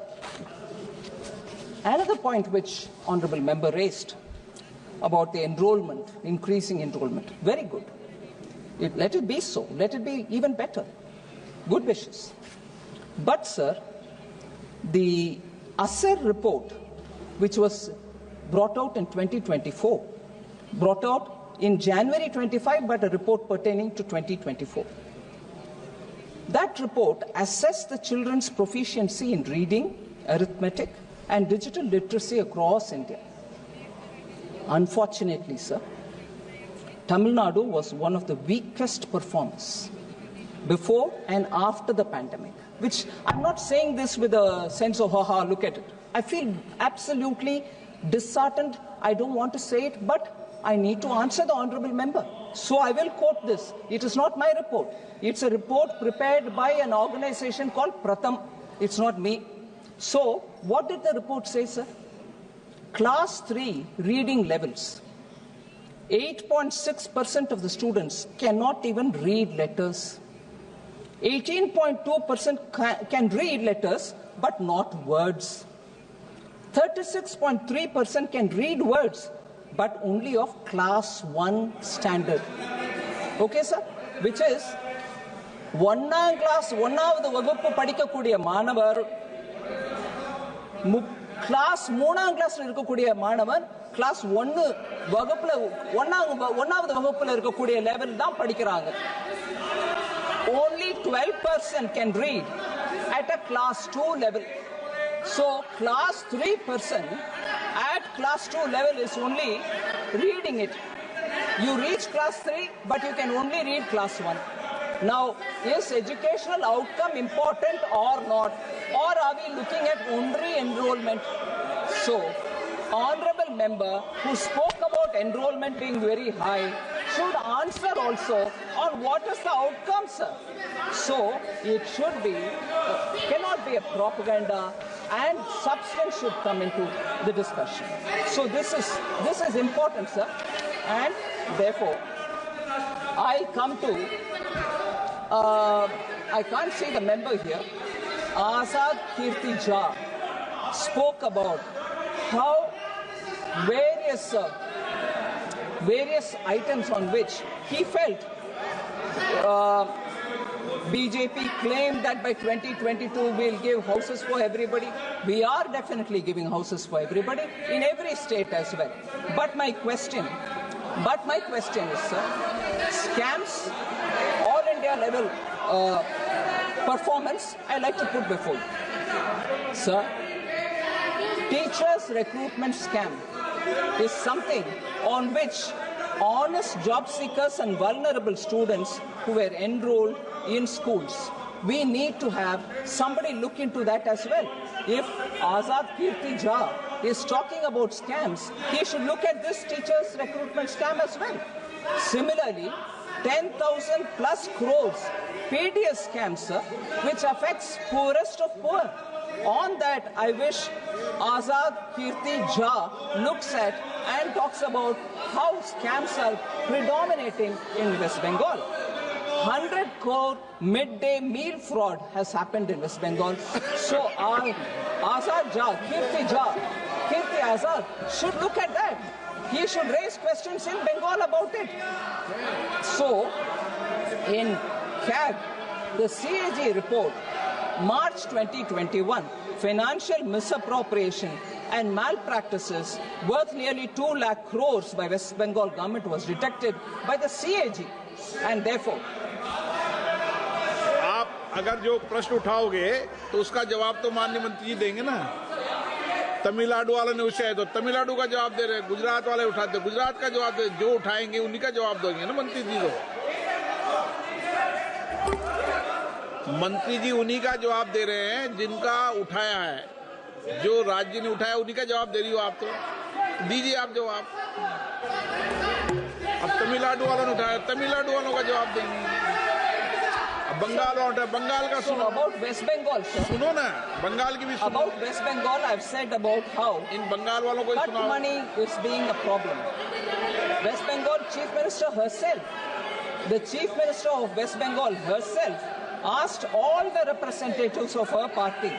point which honourable member raised about the enrollment, increasing enrollment. Very good. Let it be so. Let it be even better. Good wishes. But, sir, the ASER report, which was brought out in 2024, brought out in January 25, but a report pertaining to 2024. That report assessed the children's proficiency in reading, arithmetic, and digital literacy across India. Unfortunately, sir, Tamil Nadu was one of the weakest performers before and after the pandemic, which I'm not saying this with a sense of, haha, look at it. I feel absolutely disheartened. I don't want to say it, but I need to answer the honorable member. So I will quote this. It is not my report. It's a report prepared by an organization called Pratham. It's not me. So what did the report say, sir? Class 3 reading levels. 8.6% of the students cannot even read letters. 18.2% can read letters, but not words. 36.3% can read words, but only of class 1 standard. Okay, sir? Which is, 1st class, 1வது வகுப்பு படிக்கக்கூடிய மாணவர், class 3rd class இருக்கக்கூடிய மாணவர், class 1 வகுப்புல 1வது வகுப்புல இருக்கக்கூடிய லெவல் தான் படிக்கிறாங்க. Only 12% can read at a class 2 level. So class 3% at class 2 level is only reading it. You reach class 3, but you can only read class 1. Now, is educational outcome important or not? Or are we looking at only enrollment? So, honorable member who spoke about enrollment being very high should answer also on what is the outcome, sir. So, it should be, cannot be a propaganda, and substance should come into the discussion. So this is important, sir, and therefore I come to, I can't see the member here, Azad Kirti Jha spoke about how various items on which he felt BJP claimed that by 2022 we'll give houses for everybody. We are definitely giving houses for everybody in every state as well. But my question is, sir, scams, all India level performance, I like to put before you. Sir, teachers recruitment scam is something on which honest job seekers and vulnerable students who were enrolled in schools, we need to have somebody look into that as well. If Azad Kirti Jha is talking about scams, he should look at this teachers recruitment scam as well. Similarly, 10,000 plus crores PDS scam, sir, which affects poorest of poor. On that, I wish Azad Kirti Jha looks at and talks about how scams are predominating in West Bengal. 100 crore midday meal fraud has happened in West Bengal. So Azad Jha, Kirti Azad should look at that. He should raise questions in Bengal about it. So, in CAG, the CAG report, March 2021, financial misappropriation and malpractices worth nearly 2 lakh crores by West Bengal government was detected by the CAG, and therefore आप अगर जो प्रश्न उठाओगे तो उसका जवाब तो माननीय मंत्री जी देंगे ना। तमिलनाडु वालों ने उठाया तो तमिलनाडु का जवाब दे रहे, गुजरात वाले उठाते गुजरात का जवाब दे, जो उठाएंगे उन्हीं का जवाब देंगे ना मंत्री जी। तो मंत्री जी उन्हीं का जवाब दे रहे हैं जिनका उठाया है, जो राज्य ने उठाया उन्हीं का जवाब दे रही हो आप। तो दीजिए आप जवाब। अब तमिलनाडु वालों ने उठाया, तमिलनाडु वालों का जवाब देंगे। अब बंगाल वालों उठाया, बंगाल का सुनो। About West Bengal, sir. सुनो ना, बंगाल की भी सुनो। About West Bengal, I've said about how इन बंगाल वालों को cut सुनाओ। money is being a problem. West Bengal Chief Minister herself, the Chief Minister of West Bengal herself, asked all the representatives of her party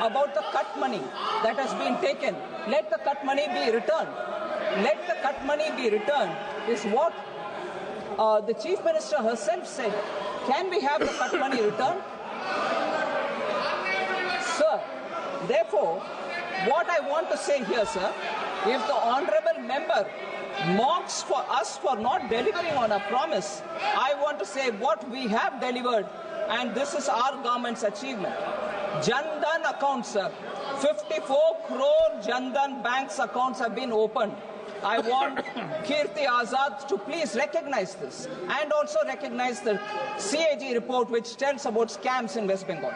about the cut money that has been taken. Let the cut money be returned. Let the cut money be returned is what the Chief Minister herself said. Can we have the cut money returned? Sir, therefore, what I want to say here, sir, if the honorable member mocks for us for not delivering on a promise, I want to say what we have delivered, and this is our government's achievement. Jan-Dhan accounts, sir. 54 crore Jan-Dhan banks accounts have been opened. I want Kirti Azad to please recognize this and also recognize the CAG report which tells about scams in West Bengal.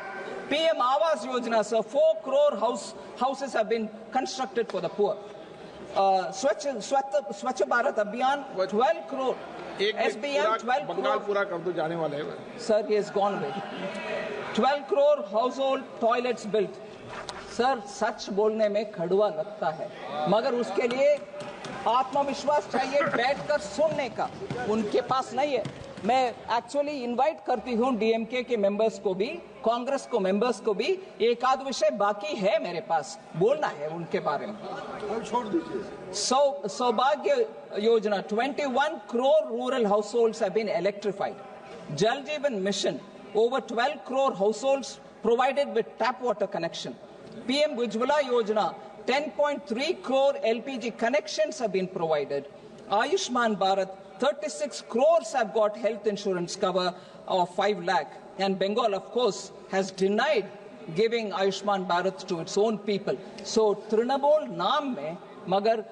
PM Awas Yojana, sir, 4 crore houses have been constructed for the poor. Swachh Bharat Abhiyan, 12 crore. SBM, 12 Bengal पूरा कर दो जाने वाले हैं. Sir, he has gone away. 12 crore household toilets built. Sir सच बोलने में कड़वा लगता है, मगर उसके लिए आत्मविश्वास चाहिए बैठकर सुनने का, उनके पास नहीं है. मैं एक्चुअली इनवाइट करती हूं डीएमके के मेंबर्स को भी, कांग्रेस को मेंबर्स को भी. एक आध विषय बाकी है मेरे पास, बोलना है उनके बारे में. छोड़ दीजिए. सौभाग्य योजना, 21 crore rural households have been electrified. Jal Jeevan Mission, over 12 crore households provided with tap water connection. PM Ujjwala Yojana, 10.3 crore LPG connections have been provided. Ayushman Bharat, 36 crores have got health insurance cover of 5 lakh. And Bengal, of course, has denied giving Ayushman Bharat to its own people. So, Trinamool नाम में, मगर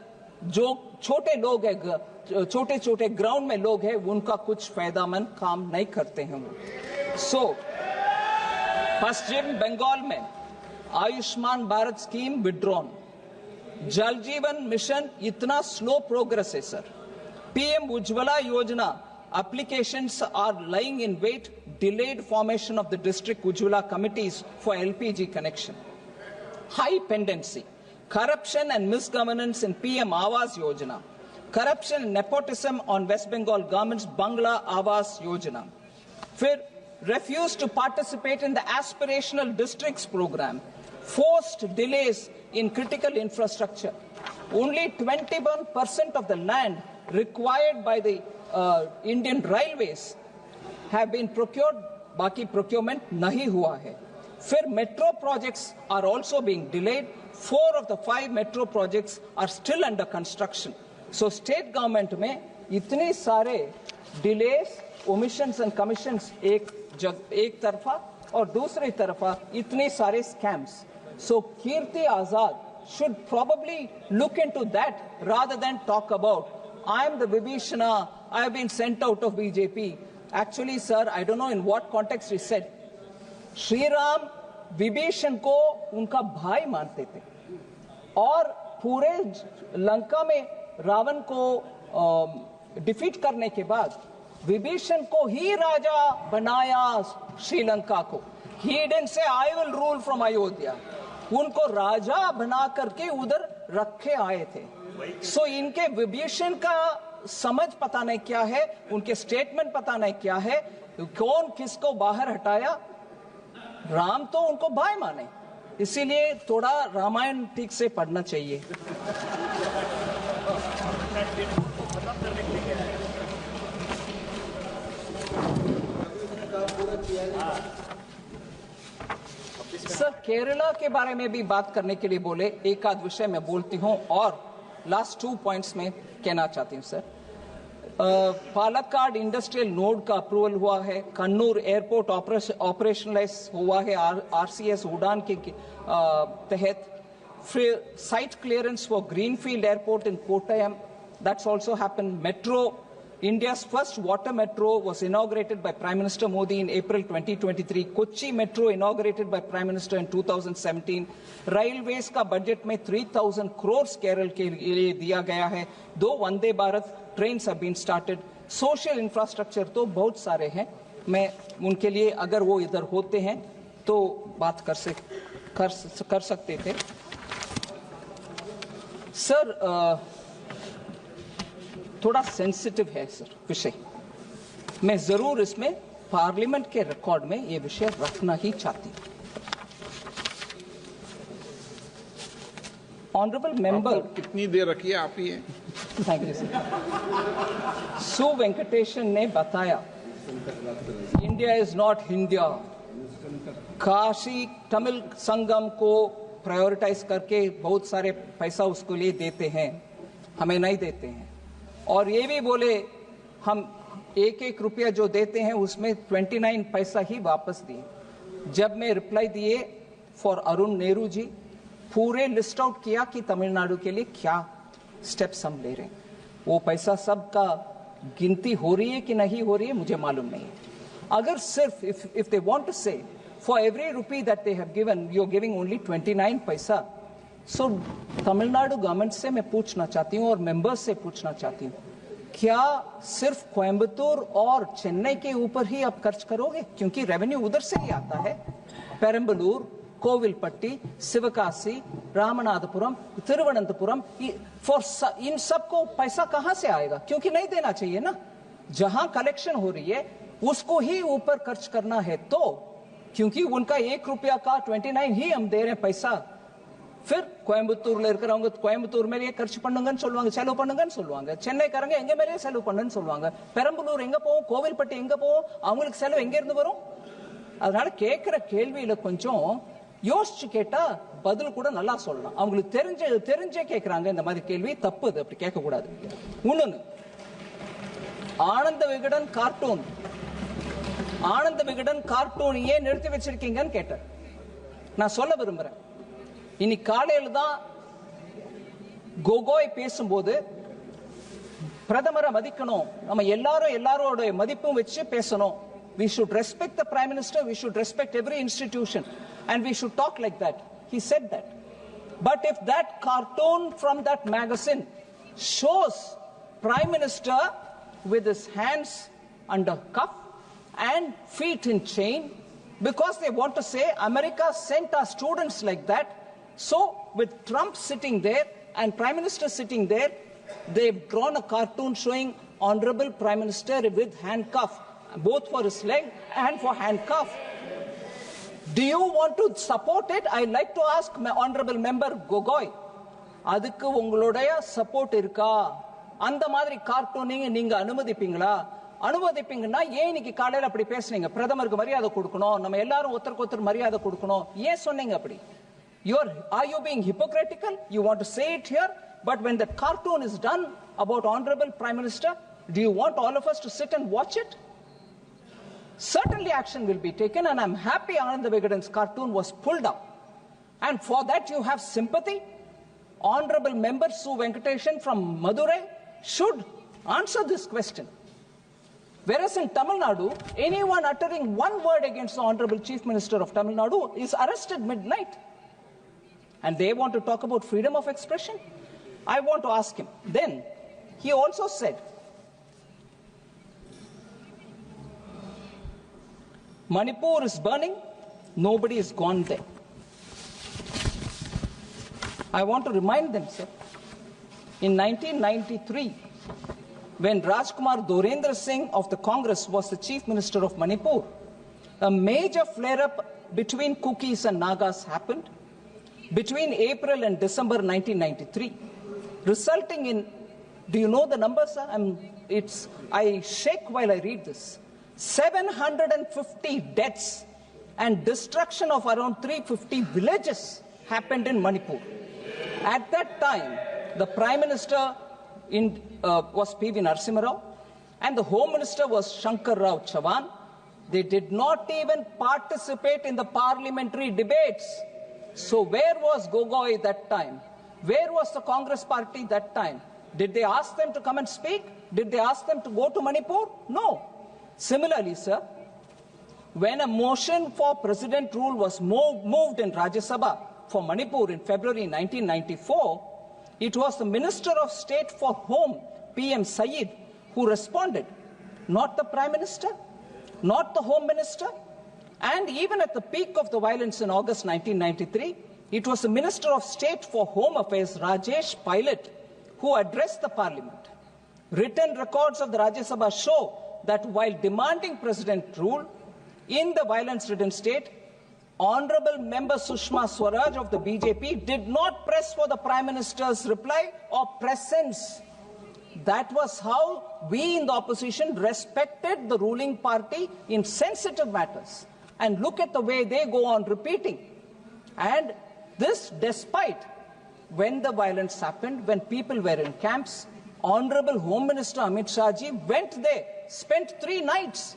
जो छोटे लोग हैं, छोटे-छोटे ground में लोग हैं, उनका कुछ फायदामंद काम नहीं करते हैं वो. So, पश्चिम बंगाल में आयुष्मान भारत स्कीम विड्रॉन. जल जीवन मिशन इतना स्लो प्रोग्रेस है सर. पीएम उज्ज्वला योजना applications are lying in wait, delayed formation of the district Ujjwala committees for LPG connection. High pendency, corruption and misgovernance in PM Awas Yojana, corruption and nepotism on West Bengal government's Bangla Awas Yojana. Fir refused to participate in the aspirational districts program, forced delays in critical infrastructure. Only 21% of the land required by the Indian Railways have been procured, बाकी procurement नहीं हुआ है. फिर metro projects are also being delayed. 4 of the 5 metro projects are still under construction. So state government में इतने सारे delays, omissions and commissions एक तरफा और दूसरी तरफा इतने सारे scams. So Kirti Azad should probably look into that rather than talk about I am the Vibhishana, I have been sent out of BJP. Actually, sir, I don't know in what context he said. Shri Ram Vibhishan को उनका भाई मानते थे और पूरे लंका में रावण को defeat करने के बाद विभीषण को ही राजा बनाया श्रीलंका को. He didn't say I will rule from Ayodhya. उनको राजा बना करके उधर रखे आए थे. सो इनके विभीषण का समझ पता नहीं क्या है, उनके स्टेटमेंट पता नहीं क्या है, कौन किसको बाहर हटाया. राम तो उनको भाई माने, इसीलिए थोड़ा रामायण ठीक से पढ़ना चाहिए. सर केरला के बारे में भी बात करने के लिए बोले, एक आध विषय मैं बोलती हूं और लास्ट 2 पॉइंट्स में कहना चाहती हूं सर. पालक्काड इंडस्ट्रियल नोड का अप्रूवल हुआ है. कन्नूर एयरपोर्ट ऑपरेशनलाइज हुआ है आरसीएस उड़ान के तहत. Site clearance for greenfield airport in Kottayam, that's also happened. Metro, India's first water metro was inaugurated by Prime Minister Modi in April 2023. Kochi Metro inaugurated by Prime Minister in 2017. Railways का budget में 3,000 crores Kerala के लिए दिया गया है. 2 Vande Bharat trains have been started. Social infrastructure तो बहुत सारे हैं, मैं उनके लिए अगर वो इधर होते हैं तो बात कर सकते थे. सर थोड़ा सेंसिटिव है सर विषय, मैं जरूर इसमें पार्लियामेंट के रिकॉर्ड में ये विषय रखना ही चाहती हूं. ऑनरेबल मेंबर, कितनी देर रखी है आप ही है. Thank you sir. Su Venkatesan ने बताया India is not Hindia. Kashi Tamil Sangam को प्रायोरिटाइज करके बहुत सारे पैसा उसको लिए देते हैं, हमें नहीं देते हैं. और ये भी बोले हम 1-1 रुपया जो देते हैं उसमें 29 पैसा ही वापस दिए. जब मैं रिप्लाई दिए for Arun Nehru ji, पूरे लिस्ट आउट किया कि तमिलनाडु के लिए क्या स्टेप्स हम ले रहे हैं। वो पैसा सब का गिनती हो रही है कि नहीं हो रही है मुझे मालूम नहीं है। अगर सिर्फ if they want to say for every rupee that they have given you're giving only 29 paisa, so Tamil Nadu government से मैं पूछना चाहती हूँ और मेंबर्स से पूछना चाहती हूँ, क्या सिर्फ कोयम्बतूर और चेन्नई के ऊपर ही आप खर्च करोगे? क्योंकि रेवेन्यू उधर से ही आता है। पेरम्बलूर, कोविलपट्टी, शिवकाशी, रामनाथपुरम, तिरुवनंतपुरम, इन सबको पैसा कहां से आएगा? क्योंकि नहीं देना चाहिए ना। जहां कलेक्शन हो रही है उसको ही ऊपर खर्च करना है, तो क्योंकि उनका 1 रुपया का 29 ही हम दे रहे हैं पैसा। फिर कोयम्बतूर्ல இருக்கிறவங்க கோயம்புத்தூர் மேலே खर्च பண்ணுங்கன்னு சொல்லுவாங்க, செலவு பண்ணுங்கன்னு சொல்லுவாங்க। சென்னைக்காரங்க எங்க மேலே செலவு பண்ணுன்னு சொல்லுவாங்க। பெரம்பலூர் எங்க போவோம், கோவில்பட்டி எங்க போவோம், அவங்களுக்கு செலவு எங்க இருந்து வரும்? அதனால கேக்குற கேள்வியில கொஞ்சம் யோசிச்சு கேட்டா பதில் கூட நல்லா சொல்லலாம்। அவங்களுக்கு தெரிஞ்சே கேக்குறாங்க இந்த மாதிரி கேள்வி, தப்பு, அது அப்படி கேட்க கூடாது। இன்னொன்னு, ஆனந்த விகடன் கார்ட்டூன் ஏன் நிறுத்தி வச்சிருக்கீங்கன்னு கேட்டார்। நான் சொல்ல விரும்புறேன், இன்னைக்கு காலையில தான் கோகோய் பேசும்போது பிரதமரை மதிக்கணும், நம்ம எல்லாரோட மதிப்பும் வச்சு பேசணும், we should respect the Prime Minister, we should respect every institution, and we should talk like that. He said that. But if that cartoon from that magazine shows Prime Minister with his hands under cuff and feet in chain, because they want to say America sent our students like that, so with Trump sitting there and Prime Minister sitting there, they've drawn a cartoon showing Honorable Prime Minister with handcuff, both for his leg and for handcuff. Do you want to support it? I'd like to ask my honorable member Gogoi, அதுக்கு உங்களுடைய support இருக்கா? அந்த மாதிரி கார்ட்டூனிங் நீங்க அனுமதிப்பீங்களா? அனுமதிப்பீங்கன்னா ஏன் இன்னைக்கு காலையில அப்படி பேசுனீங்க? பிரதமருக்கு மரியாதை கொடுக்கணும், நம்ம எல்லாரும் ஒருத்தருக்கு ஒருத்தர் மரியாதை கொடுக்கணும், ஏன் சொன்னீங்க அப்படி? Are you being hypocritical? You want to say it here, but when the cartoon is done about honorable Prime Minister, do you want all of us to sit and watch it? Certainly action will be taken, and I'm happy Ananda Vigadan's cartoon was pulled up. And for that you have sympathy. Honorable Member Su Venkateshan from Madurai should answer this question. Whereas in Tamil Nadu, anyone uttering one word against the Honorable Chief Minister of Tamil Nadu is arrested midnight. And they want to talk about freedom of expression? I want to ask him. Then, he also said, Manipur is burning, nobody has gone there. I want to remind them, sir, in 1993, when Rajkumar Dorendra Singh of the Congress was the Chief Minister of Manipur, a major flare-up between Kukis and Nagas happened between April and December 1993, resulting in, do you know the numbers, sir? I shake while I read this. 750 deaths and destruction of around 350 villages happened in Manipur. At that time, the Prime Minister was P V Narsimha Rao and the Home Minister was Shankarrao Chavan. They did not even participate in the parliamentary debates. So where was Gogoi that time? Where was the Congress party that time? Did they ask them to come and speak? Did they ask them to go to Manipur? No. Similarly, sir, when a motion for president rule was moved in Rajya Sabha for Manipur in February 1994, it was the Minister of State for Home, P M Sayeed, who responded, not the Prime Minister, not the Home Minister. And even at the peak of the violence in August 1993, it was the Minister of State for Home Affairs, Rajesh Pilot, who addressed the Parliament. Written records of the Rajya Sabha show that while demanding president rule in the violence-ridden state, Honorable Member Sushma Swaraj of the BJP did not press for the Prime Minister's reply or presence. That was how we in the opposition respected the ruling party in sensitive matters. And look at the way they go on repeating. And this despite when the violence happened, when people were in camps, Honorable Home Minister Amit Shah ji went there, spent 3 nights.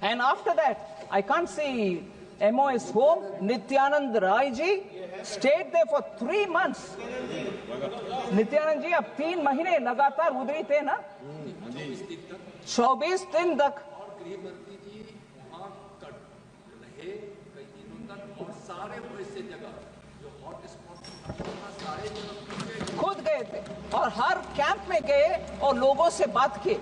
And after that, I can't say MOS home, Nityanand Rai ji stayed there for 3 months. Nityanand ji, ab 3 mahine lagatar udri the na? 24 din tak. खुद गए थे और हर camp में गए और लोगों से बात की,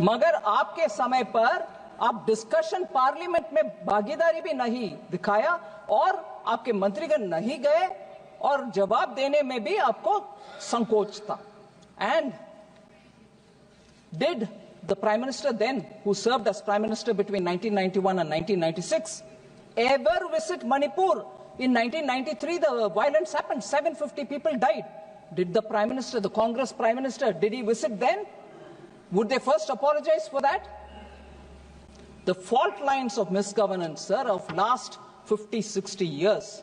मगर आपके समय पर आप डिस्कशन पार्लियामेंट में भागीदारी भी नहीं दिखाया और आपके मंत्रीगण नहीं गए और जवाब देने में भी आपको संकोच था. And did the Prime Minister then, who served as Prime Minister between 1991 and 1996, ever visit Manipur? In 1993, the violence happened. 750 people died. Did the Prime Minister, the Congress Prime Minister, did he visit then? Would they first apologize for that? The fault lines of misgovernance, sir, of last 50, 60 years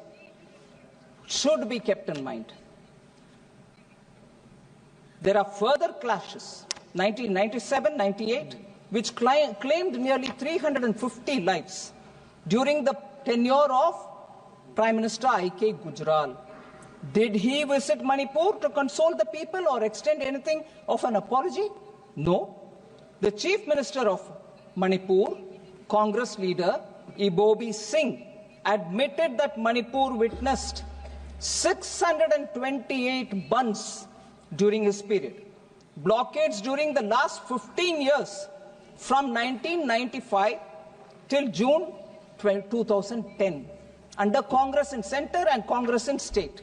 should be kept in mind. There are further clashes. 1997, 98, which claimed nearly 350 lives during the tenure of Prime Minister I.K. Gujral. Did he visit Manipur to console the people or extend anything of an apology? No. The Chief Minister of Manipur, Congress leader Ibobi Singh, admitted that Manipur witnessed 628 bunds during his period. Blockades during the last 15 years from 1995 till June 2010 under Congress in center and Congress in state,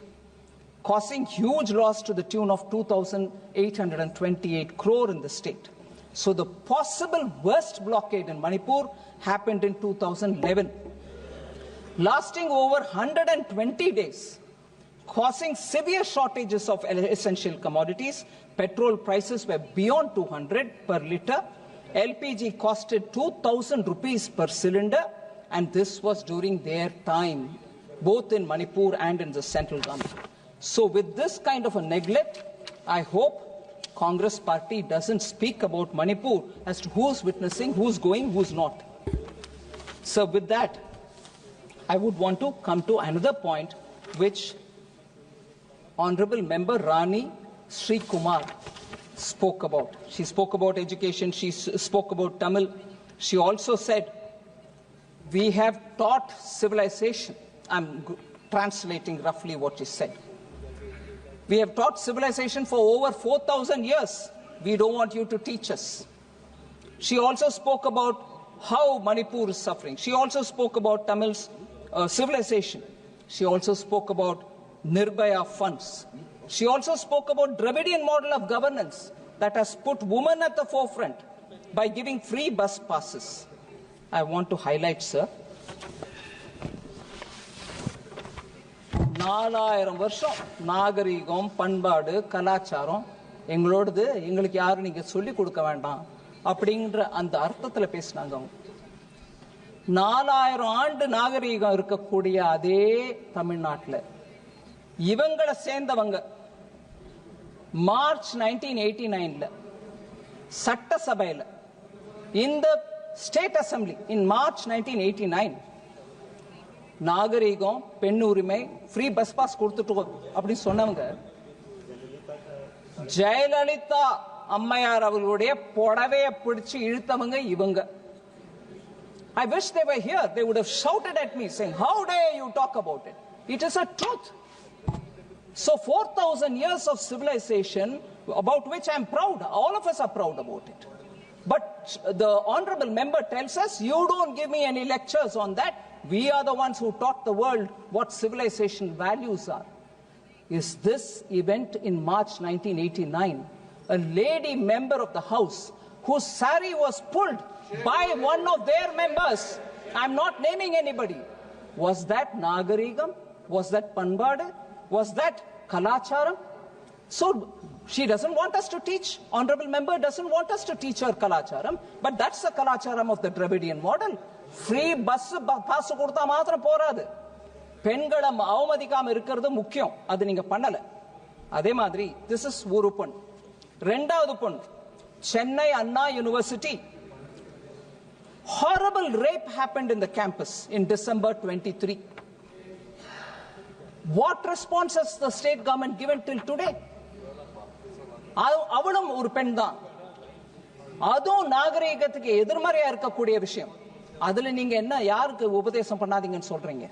causing huge loss to the tune of 2,828 crore in the state. So the possible worst blockade in Manipur happened in 2011, lasting over 120 days, causing severe shortages of essential commodities. Petrol prices were beyond 200 per litre. LPG costed 2,000 rupees per cylinder, and this was during their time, both in Manipur and in the central government. So with this kind of a neglect, I hope Congress party doesn't speak about Manipur as to who's witnessing, who's going, who's not. So with that, I would want to come to another point which Honorable Member Rani Sri Kumar spoke about. She spoke about education, she spoke about Tamil. She also said, we have taught civilization. I'm translating roughly what she said. We have taught civilization for over 4,000 years. We don't want you to teach us. She also spoke about how Manipur is suffering. She also spoke about Tamil's civilization. She also spoke about Nirbhaya funds. She also spoke about Dravidian model of governance that has put women at the forefront by giving free bus passes. I want to highlight, sir, 4000 வருஷம் நாகரிகம், பண்பாடு, கலாச்சாரம் எங்களோடது, எங்களுக்கு யாரும் நீங்க சொல்லி கொடுக்க வேண்டாம் அப்படிங்கற அந்த அர்த்தத்துல பேசினாங்க. 4000 ஆண்டு நாகரிகம் இருக்கக்கூடிய அதே தமிழ்நாட்டுல இவங்களை சேர்ந்தவங்க மார்ச் 1989ல சட்டசபையில இந்த ஸ்டேட் அசெம்பிளி இன் மார்ச் 1989 நாகரிகம், பெண் உரிமை, ஃப்ரீ பஸ் பாஸ் கொடுத்துட்டு அப்படி சொன்னவங்க ஜெயலலிதா அம்மையார் அவர்களுடைய புடவையை பிடிச்சு இழுத்தவங்க இவங்க. I wish they were here. They would have shouted at me saying, how dare you talk about it? It is a truth. So 4,000 years of civilization about which I am proud. All of us are proud about it. But the honorable member tells us, you don't give me any lectures on that. We are the ones who taught the world what civilization values are. Is this event in March 1989, a lady member of the House whose sari was pulled by one of their members, I'm not naming anybody, was that Nagarigam? Was that Panbade? Was that Kalacharam? So she doesn't want us to teach, honorable member doesn't want us to teach her Kalacharam, but that's the Kalacharam of the Dravidian model. Free bus pass கொடுத்தா மாத்திரம் போராது, பெண்களை அவமதிக்காம இருக்கிறது முக்கியம். அது நீங்க பண்ணல. அதே மாதிரி திஸ் இஸ் ஒரு பொண்ணு. ரெண்டாவது பொண்ணு, சென்னை அண்ணா university Horrible rape happened in the campus in December 23. What response has the state government given till today? அவளும் ஒரு பெண் தான். அதுவும் நாகரிகத்துக்கு எதிர்மறையா இருக்கக்கூடிய விஷயம். அதுல நீங்க என்ன யாருக்கு உபதேசம் பண்ணாதீங்கன்னு சொல்றீங்க?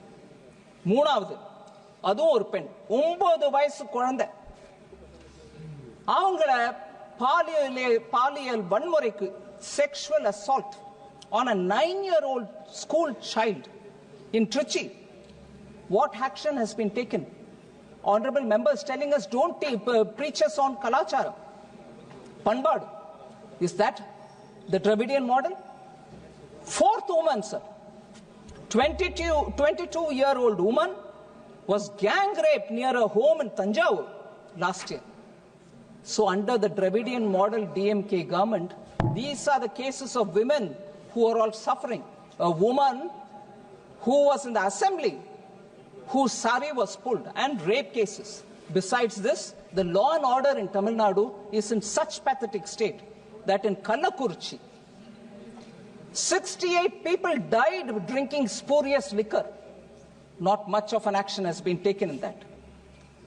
மூணாவது, அதுவும் ஒரு பெண், 9 வயசு குழந்தை. அவங்கள பாலியல் வன்முறைக்கு, sexual assault on a 9-year-old school child in Trichy. What action has been taken? Honorable members telling us don't preach us on Kalacharam, Panbad. Is that the Dravidian model? Fourth woman, sir. 22-year-old woman was gang raped near a home in Tanjavur last year. So under the Dravidian model DMK government, these are the cases of women who are all suffering. A woman who was in the assembly, whose sari was pulled, and rape cases. Besides this, the law and order in Tamil Nadu is in such pathetic state that in Kallakurchi, 68 people died drinking spurious liquor. Not much of an action has been taken in that.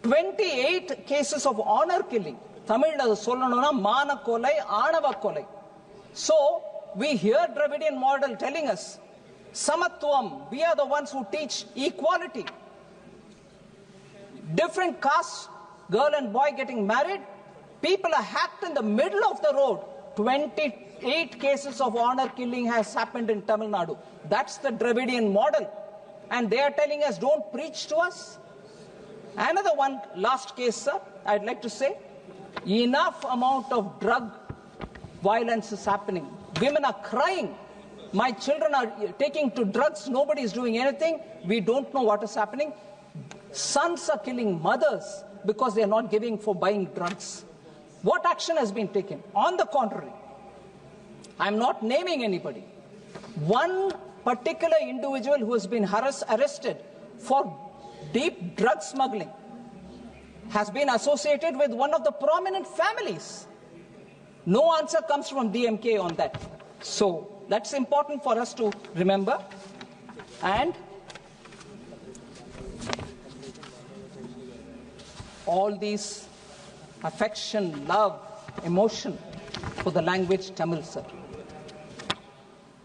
28 cases of honor killing. Tamil sollanona mana kolai, anava kolai. So we hear Dravidian model telling us samatvam, we are the ones who teach equality. Different castes, girl and boy getting married, people are hacked in the middle of the road. 28 cases of honor killing has happened in Tamil Nadu. That's the Dravidian model. And they are telling us, don't preach to us. Another one, last case, sir, I'd like to say, enough amount of drug violence is happening. Women are crying. My children are taking to drugs. Nobody is doing anything. We don't know what is happening. Sons are killing mothers because they are not giving for buying drugs. What action has been taken? On the contrary, I'm not naming anybody. One particular individual who has been arrested for deep drug smuggling has been associated with one of the prominent families. No answer comes from DMK on that. So that's important for us to remember. And all these affection, love, emotion for the language Tamil, sir.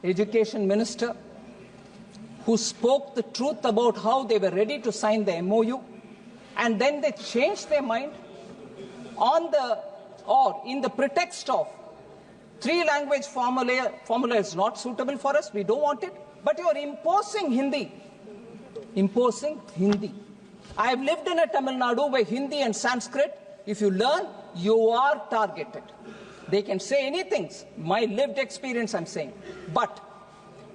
Education Minister, who spoke the truth about how they were ready to sign the MOU, and then they changed their mind in the pretext of 3-language formula is not suitable for us, we don't want it, but you are imposing Hindi. I have lived in a Tamil Nadu where Hindi and Sanskrit, if you learn, you are targeted. They can say anything. My lived experience, I'm saying. But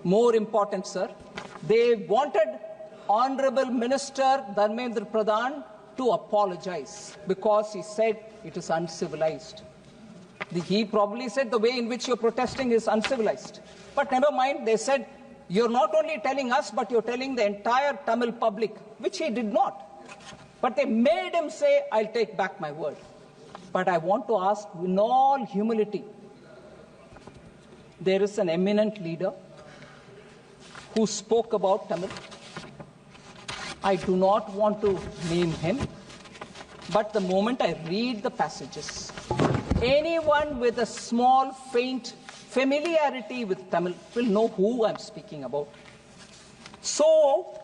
more important, sir, they wanted Honorable Minister Dharmendra Pradhan to apologize because he said it is uncivilized. He probably said the way in which you're protesting is uncivilized. But never mind, they said, you're not only telling us, but you're telling the entire Tamil public, which he did not. But they made him say, I'll take back my word. But I want to ask in all humility, there is an eminent leader who spoke about Tamil. I do not want to name him, but the moment I read the passages, anyone with a small, faint familiarity with Tamil will know who I'm speaking about. So,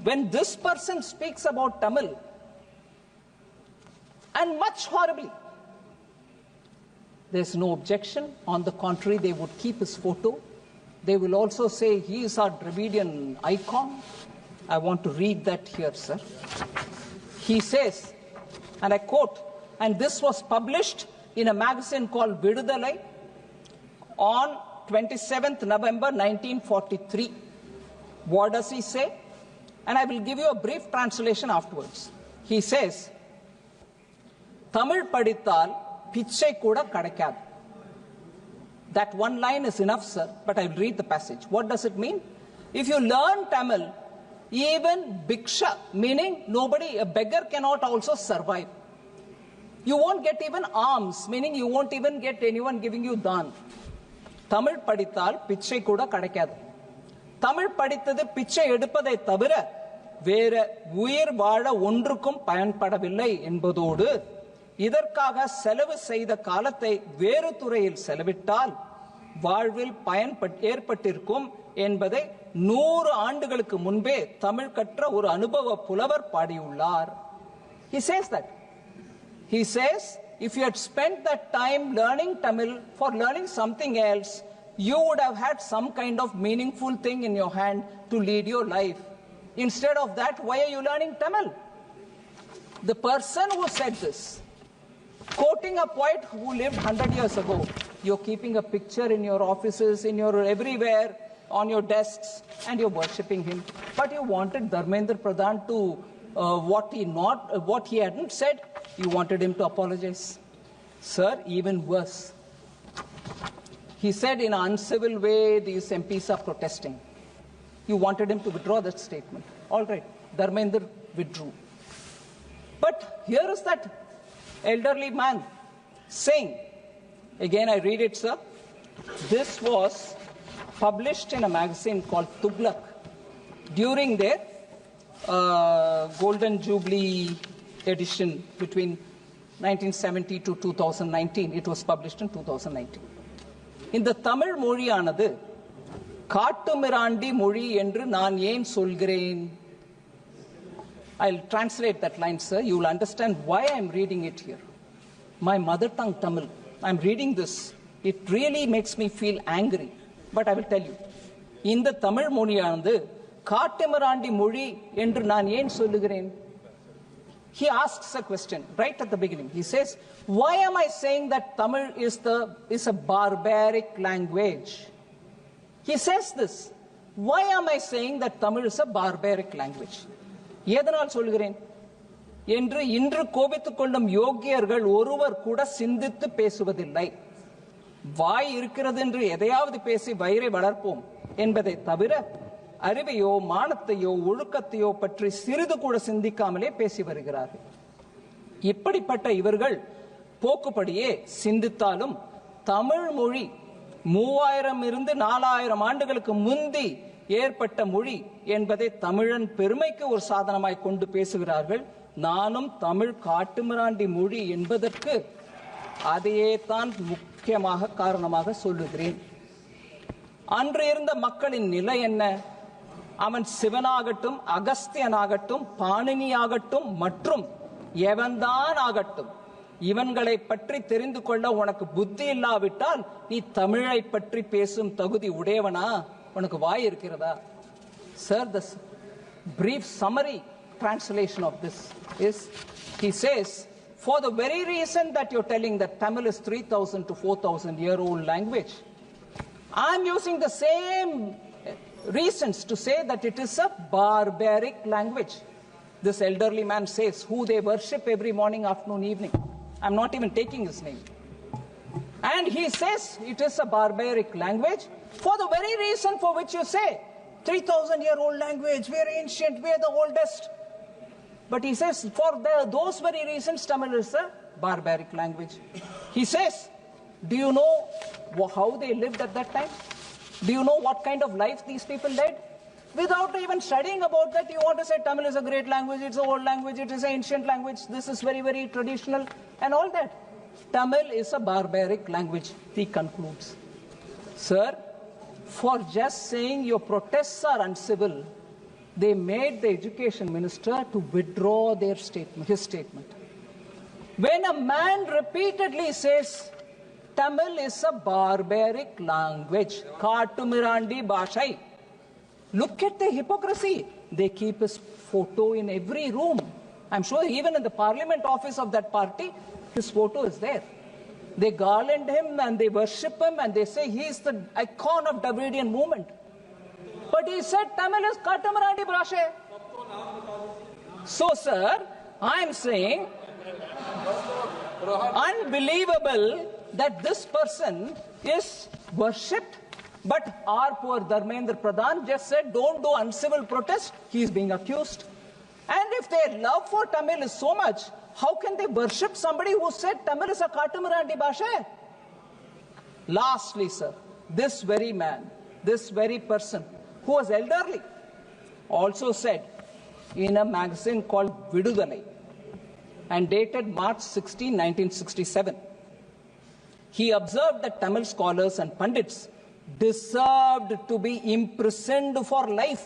when this person speaks about Tamil, and much horribly, there's no objection. On the contrary, they would keep his photo. They will also say he is our Dravidian icon. I want to read that here, sir. He says, and I quote, and this was published in a magazine called Vidudalai on 27th November 1943. What does he say? And I will give you a brief translation afterwards. He says, Tamil padithal pichai kuda kadakad. That one line is enough, sir, but I will read the passage. What does it mean? If you learn Tamil, even bhiksha, meaning a beggar cannot also survive. You won't get even alms, meaning you won't even get anyone giving you dhan. Tamil படித்தால் பிச்சை கூட கிடைக்காது. தமிழ் படித்தது பிச்சை எடுப்பதை தவிர வேற உயிர் வாழ ஒன்றுக்கும் பயன்படவில்லை என்பதோடு இதற்காக செலவு செய்த காலத்தை வேறு துறையில் செலவிட்டால் வாழ்வில் பயன் ஏற்பட்டிருக்கும் என்பதை 100 ஆண்டுகளுக்கு முன்பே தமிழ் கற்ற ஒரு அனுபவ புலவர் பாடியுள்ளார். He says that. He says, if you had spent that time learning Tamil for learning something else, you would have had some kind of meaningful thing in your hand to lead your life. Instead of that, why are you learning Tamil? The person who said this, quoting a poet who lived 100 years ago, you're keeping a picture in your offices, in your everywhere, on your desks, and you're worshipping him. But you wanted Dharmendra Pradhan to what he hadn't said, you wanted him to apologize. Sir, even worse. He said in an uncivil way, these MPs are protesting. You wanted him to withdraw that statement. All right, Dharmendra withdrew. But here is that elderly man saying, again I read it, sir. This was published in a magazine called Tughlaq during their Golden Jubilee edition between 1970 to 2019. It was published in 2019. இந்த தமிழ் மொழியானது காட்டுமிராண்டி மொழி என்று நான் ஏன் சொல்கிறேன்? I'll translate that line, sir. You will understand why I'm reading it here. My mother tongue Tamil. I'm reading this. It really makes me feel angry. But I will tell you. இந்த தமிழ் மொழியானது காட்டுமிராண்டி மொழி என்று நான் ஏன் சொல்லுகிறேன்? He asks a question right at the beginning. He says, why am I saying that Tamil is a barbaric language? He says this. Why am I saying that Tamil is a barbaric language? எதனால் சொல்கிறேன் என்று இன்று கோபித்துக் கொள்ளும் யோகியர்கள் ஒருவர் கூட சிந்தித்து பேசுவதில்லை. வாய் இருக்கிறது என்று எதையாவது பேசி வயிறை வளர்ப்போம் என்பதை தவிர அறிவையோ மானத்தையோ ஒழுக்கத்தையோ பற்றி சிறிது கூட சிந்திக்காமலே பேசி வருகிறார்கள். இப்படிப்பட்ட இவர்கள் போக்குப்படியே சிந்தித்தாலும் தமிழ் மொழி 3000 இருந்து 4000 ஆண்டுகளுக்கு முந்தி ஏற்பட்ட மொழி என்பதை தமிழன் பெருமைக்கு ஒரு சாதனமாய் கொண்டு பேசுகிறார்கள். நானும் தமிழ் காட்டுமிராண்டி மொழி என்பதற்கு அதையே தான் முக்கியமாக காரணமாக சொல்லுகிறேன். அன்று இருந்த மக்களின் நிலை என்ன? அவன் சிவனாகட்டும், அகஸ்தியனாகட்டும், பாணினியாகட்டும் மற்றும் எவன்தான் ஆகட்டும், இவன்களை பற்றி தெரிந்து கொள்ள உனக்கு புத்தி இல்லாவிட்டால் நீ தமிழை பற்றி பேசும் தகுதி உடையவனா? உனக்கு வாய் இருக்கிறதா? Sir, the brief summary translation of this is, he says, for the very reason that you're telling that Tamil is 3,000 to 4,000 year old language, I'm using the same reasons to say that it is a barbaric language. This elderly man says, who they worship every morning, afternoon, evening. I'm not even taking his name. And he says it is a barbaric language for the very reason for which you say 3,000 year old language, we are ancient, we are the oldest. But he says for those very reasons Tamil is a barbaric language. He says, do you know how they lived at that time? Do you know what kind of life these people led? Without even studying about that, you want to say Tamil is a great language, it's an old language, it is an ancient language, this is very, very traditional, and all that. Tamil is a barbaric language, he concludes. Sir, for just saying your protests are uncivil, they made the education minister to withdraw their statement, his statement. When a man repeatedly says Tamil is a barbaric language, Katumirandi Bashai, look at the hypocrisy. They keep his photo in every room. I'm sure even in the parliament office of that party, his photo is there. They garland him and they worship him and they say he is the icon of Dravidian movement. But he said Tamil is Katumirandi Bashai. So, sir, I'm saying unbelievable that this person is worshipped, but our poor Dharmendra Pradhan just said don't do uncivil protest. He is being accused. And if their love for Tamil is so much, how can they worship somebody who said Tamil is a Katumirandi Bashai? Lastly, sir, this very man, this very person who was elderly, also said in a magazine called Vidudalai and dated March 16, 1967. He observed that Tamil scholars and pundits deserved to be imprisoned for life.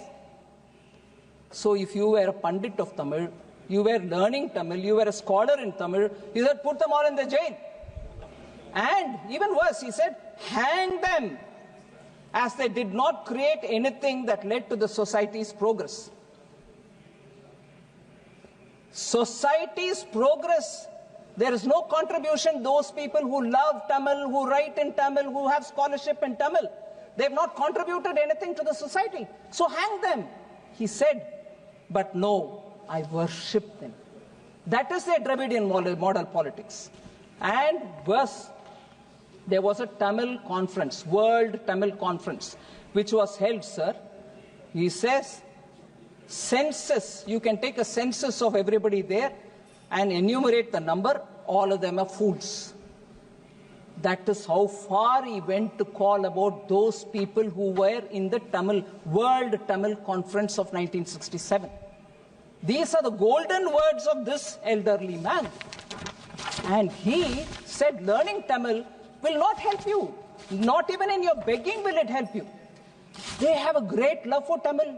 So if you were a pundit of Tamil, you were learning Tamil, you were a scholar in Tamil, he said, put them all in the jail. And even worse, he said, hang them, as they did not create anything that led to the society's progress. Society's progress. There is no contribution. Those people who love Tamil, who write in Tamil, who have scholarship in Tamil, they have not contributed anything to the society. So hang them, he said. But no, I worship them. That is their Dravidian model politics. And worse, there was a Tamil conference, World Tamil Conference, which was held, sir. He says, census, you can take a census of everybody there and enumerate the number, all of them are fools. That is how far he went to call about those people who were in the World Tamil Conference of 1967. These are the golden words of this elderly man. And he said, learning Tamil will not help you. Not even in your begging will it help you. They have a great love for Tamil.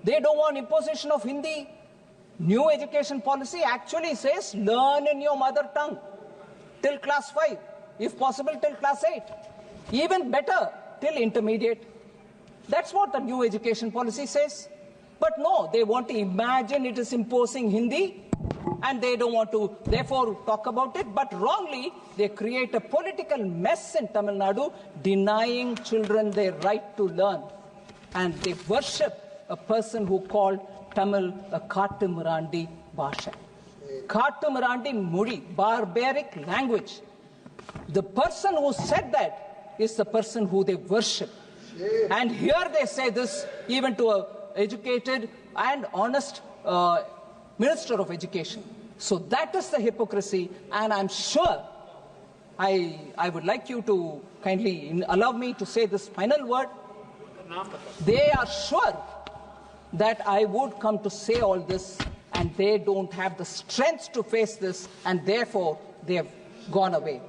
They don't want imposition of Hindi. New education policy actually says learn in your mother tongue till class 5, if possible till class 8. Even better, till intermediate. That's what the new education policy says. But no, they want to imagine it is imposing Hindi and they don't want to therefore talk about it. But wrongly, they create a political mess in Tamil Nadu, denying children their right to learn. And they worship a person who called Tamil a Kattumirandi Bhasha. Kattumirandi Mudi, barbaric language. The person who said that is the person who they worship. And here they say this even to an educated and honest Minister of Education. So that is the hypocrisy, and I'm sure I would like you to kindly allow me to say this final word. They are sure that I would come to say all this, and they don't have the strength to face this, and therefore they have gone away.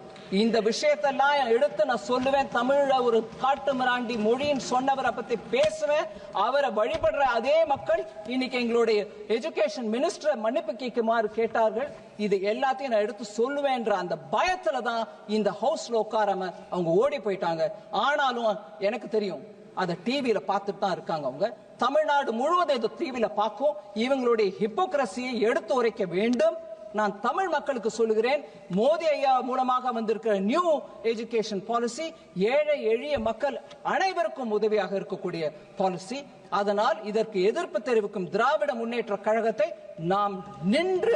இந்த விஷயத்தெல்லாம் எடுத்து நான் சொல்லுவேன். தமிழ்ல ஒரு காட்டுமிராண்டி மொழின்னு சொன்னவரை பத்தி பேசுவேன். அவரை வழிபடுற அதே மக்கள் இன்னைக்கு எங்களுடைய எஜுகேஷன் மினிஸ்டர் மன்னிப்பு கேட்குமாறு கேட்டார்கள். இது எல்லாத்தையும் நான் எடுத்து சொல்லுவேன்ற அந்த பயத்துல தான் இந்த ஹவுஸ்ல உட்காராம அவங்க ஓடி போயிட்டாங்க. ஆனாலும் எனக்கு தெரியும், அதை டிவியில பார்த்துட்டு தான் இருக்காங்க. அவங்க தமிழ்நாடு முழுவதும் இது டிவியில பார்க்கும். இவங்களுடைய ஹிப்போக்ரசியை எடுத்து உரைக்க வேண்டும். நான் தமிழ் மக்களுக்கு சொல்லுகிறேன், மோடி ஐயா மூலமாக வந்திருக்கிற நியூ எஜுகேஷன் பாலிசி ஏழை எளிய மக்கள் அனைவருக்கும் உதவியாக இருக்கக்கூடிய பாலிசி. அதனால் இதற்கு எதிர்ப்பு தெரிவிக்கும் திராவிட முன்னேற்ற கழகத்தை நாம் நின்று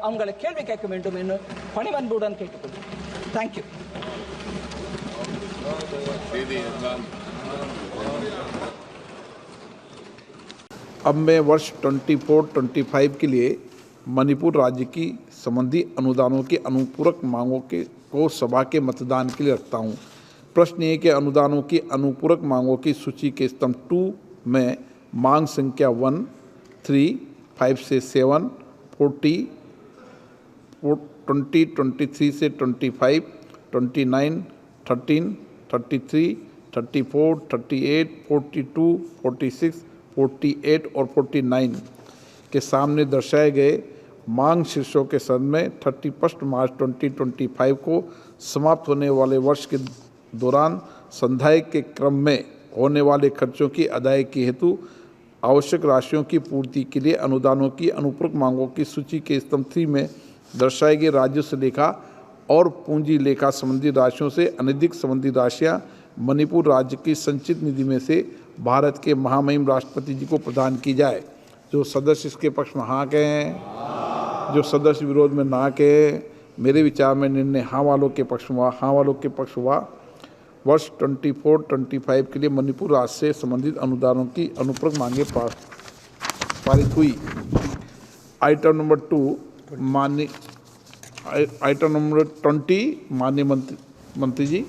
அவங்களை கேள்வி கேட்க வேண்டும் என்று பணிவன்புடன் கேட்டுக்கொள்கிறேன். தேங்க்யூ. अब मैं वर्ष 24-25 के लिए मणिपुर राज्य की संबंधी अनुदानों की अनुपूरक मांगों को सभा के मतदान के लिए रखता हूं। प्रश्न ये कि अनुदानों की अनुपूरक मांगों की सूची के स्तंभ 2 में मांग संख्या 1, 3, 5 से 7, 40, 20, 23 से 25, 29, 13, 33, 34, 38, 42, 46, 48 और 49 के सामने दर्शाए गए मांग शीर्षों के संबंध में 31 मार्च 2025 को समाप्त होने वाले वर्ष के दौरान संधाई के क्रम में होने वाले खर्चों की अदायगी हेतु आवश्यक राशियों की पूर्ति के लिए अनुदानों की अनुपूरक मांगों की सूची के स्तंभ 3 में दर्शाई गई राजस्व लेखा और पूंजी लेखा संबंधी राशियों से अनधिक संबंधी राशियां मणिपुर राज्य की संचित निधि में से भारत के महामहिम राष्ट्रपति जी को प्रदान की जाए। जो सदस्य इसके पक्ष में हाँ कहें, जो सदस्य विरोध में ना कहें। मेरे विचार में निर्णय हाँ वालों के पक्ष हुआ। हाँ वालों के पक्ष हुआ। वर्ष 24-25 के लिए मणिपुर राज्य से संबंधित अनुदानों की अनुपूरक मांगे पारित हुई। आइटम नंबर 20 माननीय मंत्री जी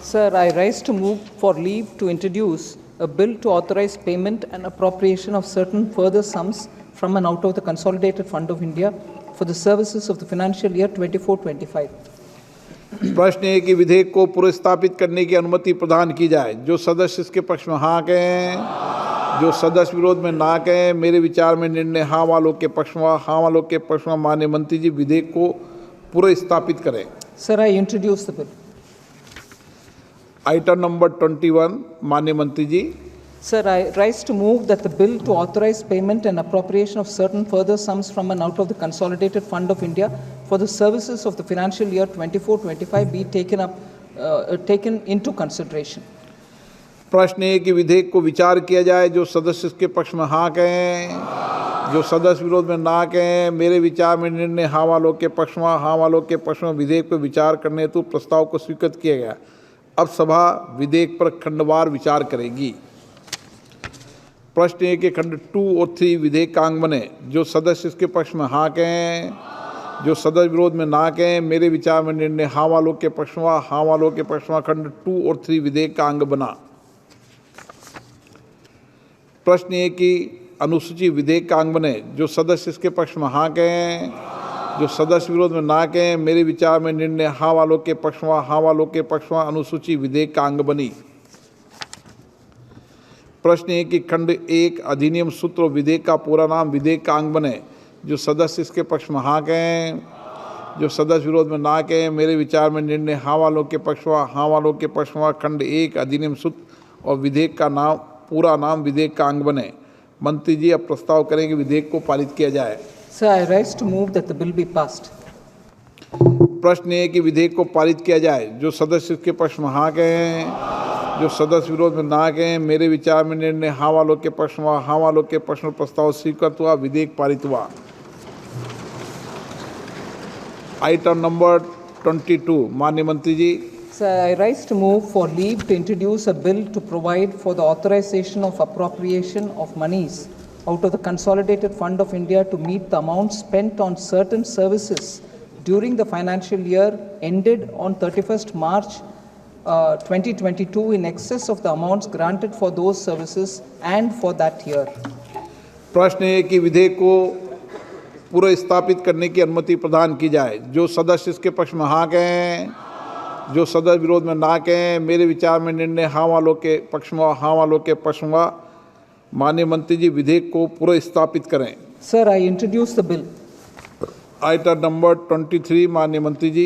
Sir, I rise to move for leave to introduce a bill to authorize payment and appropriation of certain further sums from and out of the Consolidated Fund of India for the services of the financial year 24-25. प्रश्न है कि विधेयक को पुनर्स्थापित करने की अनुमति प्रदान की जाए। जो सदस्य इसके पक्ष में हाँ कहें, जो सदस्य विरोध में ना कहें। मेरे विचार में निर्णय हाँ वालों के पक्ष में, हाँ वालों के पक्ष में। माननीय मंत्री जी विधेयक को पुनर्स्थापित करें। Sir, I introduce the bill. Item number 21 माननीय मंत्री जी। Sir, I rise to move that the bill to authorize payment and appropriation of certain further sums from and out of the Consolidated Fund of India for the services of the financial year 24-25 be taken into consideration. प्रश्न है कि विधेयक को विचार किया जाए। जो सदस्य इसके पक्ष में हाँ कहें, जो सदस्य विरोध में ना कहें। मेरे विचार में निर्णय हाँ वालों के पक्ष में, हाँ वालों के पक्ष में। विधेयक पर विचार करने हेतु प्रस्ताव को स्वीकृत किया गया। अब सभा विधेयक पर खंडवार विचार करेगी। प्रश्न है कि खंड 2 और 3 विधेयक का अंग बने। जो सदस्य इसके पक्ष में हाँ कहें, जो सदस्य विरोध में ना कहें। मेरे विचार में निर्णय हाँ वालों के पक्ष में, हाँ वालों के पक्ष में। खंड 2 और 3 विधेयक का अंग बना। प्रश्न है कि अनुसूची विधेयक का अंग बने। जो सदस्य इसके पक्ष में हाँ कहें, जो सदस्य विरोध में ना कहें। मेरे विचार में निर्णय हाँ वालों के पक्ष में, हाँ वालों के पक्ष में। अनुसूची विधेयक का अंग बनी। प्रश्न है कि खंड 1 अधिनियम सूत्र विधेयक का पूरा नाम विधेयक का अंग बने। जो सदस्य इसके पक्ष में हाँ कहें, जो सदस्य विरोध में ना कहें। मेरे विचार में निर्णय हाँ वालों के पक्ष में, हाँ वालों के पक्ष में। खंड 1 अधिनियम सूत्र और विधेयक का नाम पूरा नाम विधेयक का अंग बने। मंत्री जी अब प्रस्ताव करें कि विधेयक को पारित किया जाए। Sir, I rise to move that the bill be passed. प्रश्न है कि विधेयक को पारित किया जाए। जो सदस्य इसके पक्ष में हाँ कहें, जो सदस्य विरोध में ना कहें। मेरे विचार में निर्णय हाँ वालों के पक्ष में, हाँ वालों के पक्ष में। प्रस्ताव स्वीकृत हुआ, विधेयक पारित हुआ। आइटम नंबर 22 माननीय मंत्री जी। Sir, I rise to move for leave to introduce a bill to provide for the authorization of appropriation of monies out of the Consolidated Fund of India to meet the amount spent on certain services during the financial year ended on 31st March 2022 in excess of the amounts granted for those services and for that year. प्रश्न है कि विधेयक को पूरा स्थापित करने की अनुमति प्रदान की जाए। जो सदस्य इसके पक्ष में हाँ कहें, जो सदस्य विरोध में ना कहें। मेरे विचार में निर्णय हाँ वालों के पक्ष में, हाँ वालों के पक्ष में। माननीय मंत्री जी विधेयक को पूरा स्थापित करें। Sir, I introduce the bill. Item number 23 माननीय मंत्री जी।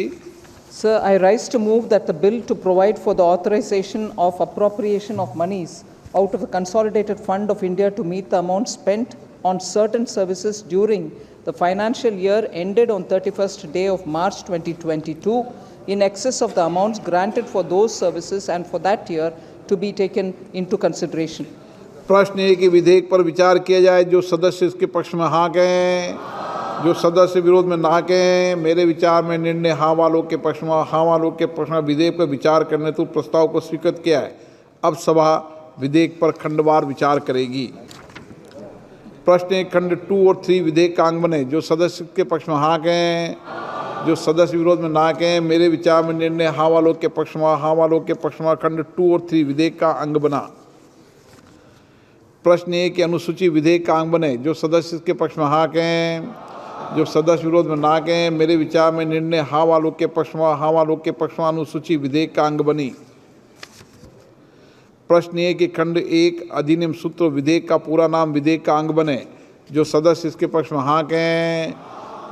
Sir, I rise to move that the bill to provide for the authorization of appropriation of monies out of the Consolidated Fund of India to meet the amount spent on certain services during the financial year ended on 31st day of March 2022 in excess of the amounts granted for those services and for that year to be taken into consideration. प्रश्न है कि विधेयक पर विचार किया जाए। जो सदस्य इसके पक्ष में हाँ कहें, जो सदस्य विरोध में ना कहें। मेरे विचार में निर्णय हाँ वालों के पक्ष में, हाँ वालों के पक्ष में। विधेयक पर विचार करने तो प्रस्ताव को स्वीकृत किया है। अब सभा विधेयक पर खंडवार विचार करेगी। प्रश्न है खंड 2 और 3 विधेयक का अंग बने। जो सदस्य के पक्ष में हाँ कहें, जो सदस्य विरोध में ना कहें। मेरे विचार में निर्णय हाँ वालों के पक्ष में, हाँ वालों के पक्ष में। खंड 2 और 3 विधेयक का अंग बना। प्रश्न है कि अनुसूची विधेयक का अंग बने। जो सदस्य इसके पक्ष में हाँ कहें, जो सदस्य विरोध में ना कहें। मेरे विचार में निर्णय हाँ वालों के पक्ष में, हाँ वालों के पक्ष में। अनुसूची विधेयक का अंग बनी। प्रश्न है कि खंड 1 अधिनियम सूत्र विधेयक का पूरा नाम विधेयक का अंग बने। जो सदस्य इसके पक्ष में हाँ कहें,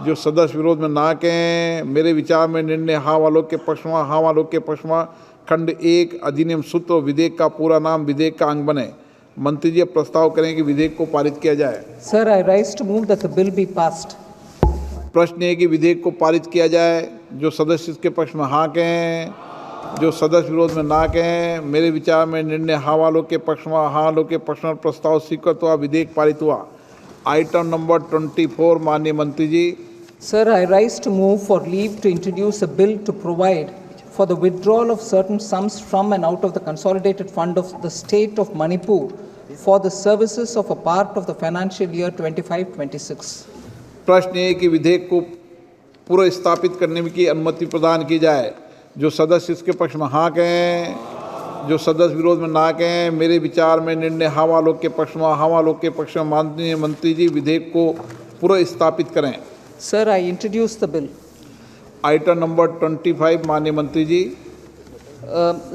जो सदस्य विरोध में ना कहें। मेरे विचार में निर्णय हाँ वालों के पक्ष में, हाँ वालों के पक्ष में। खंड 1 अधिनियम सूत्र विधेयक का पूरा नाम विधेयक का अंग बने। मंत्री जी प्रस्ताव करें कि विधेयक को पारित किया जाए। Sir, I rise to move that the bill be passed. प्रश्न है कि विधेयक को पारित किया जाए। जो सदस्य इसके पक्ष में हाँ कहें, जो सदस्य विरोध में ना कहें। मेरे विचार में निर्णय हाँ वालों के पक्ष में, हाँ वालों के पक्ष में। प्रस्ताव स्वीकृत हुआ, विधेयक पारित हुआ। आइटम नंबर 24 माननीय मंत्री जी। Sir, I rise to move for leave to introduce a bill to provide for the withdrawal of certain sums from and out of the Consolidated Fund of the State of Manipur for the services of a part of the financial year 25-26. प्रश्न है कि विधेयक को पूरा स्थापित करने की अनुमति प्रदान की जाए। जो सदस्य इसके पक्ष में हाँ कहें, जो सदस्य विरोध में ना कहें। मेरे विचार में निर्णय हम आलोक के पक्ष में, हम आलोक के पक्ष में माननीय मंत्री जी विधेयक को पुनर्स्थापित करें। Sir, I introduce the bill. Item number 25 माननीय मंत्री जी।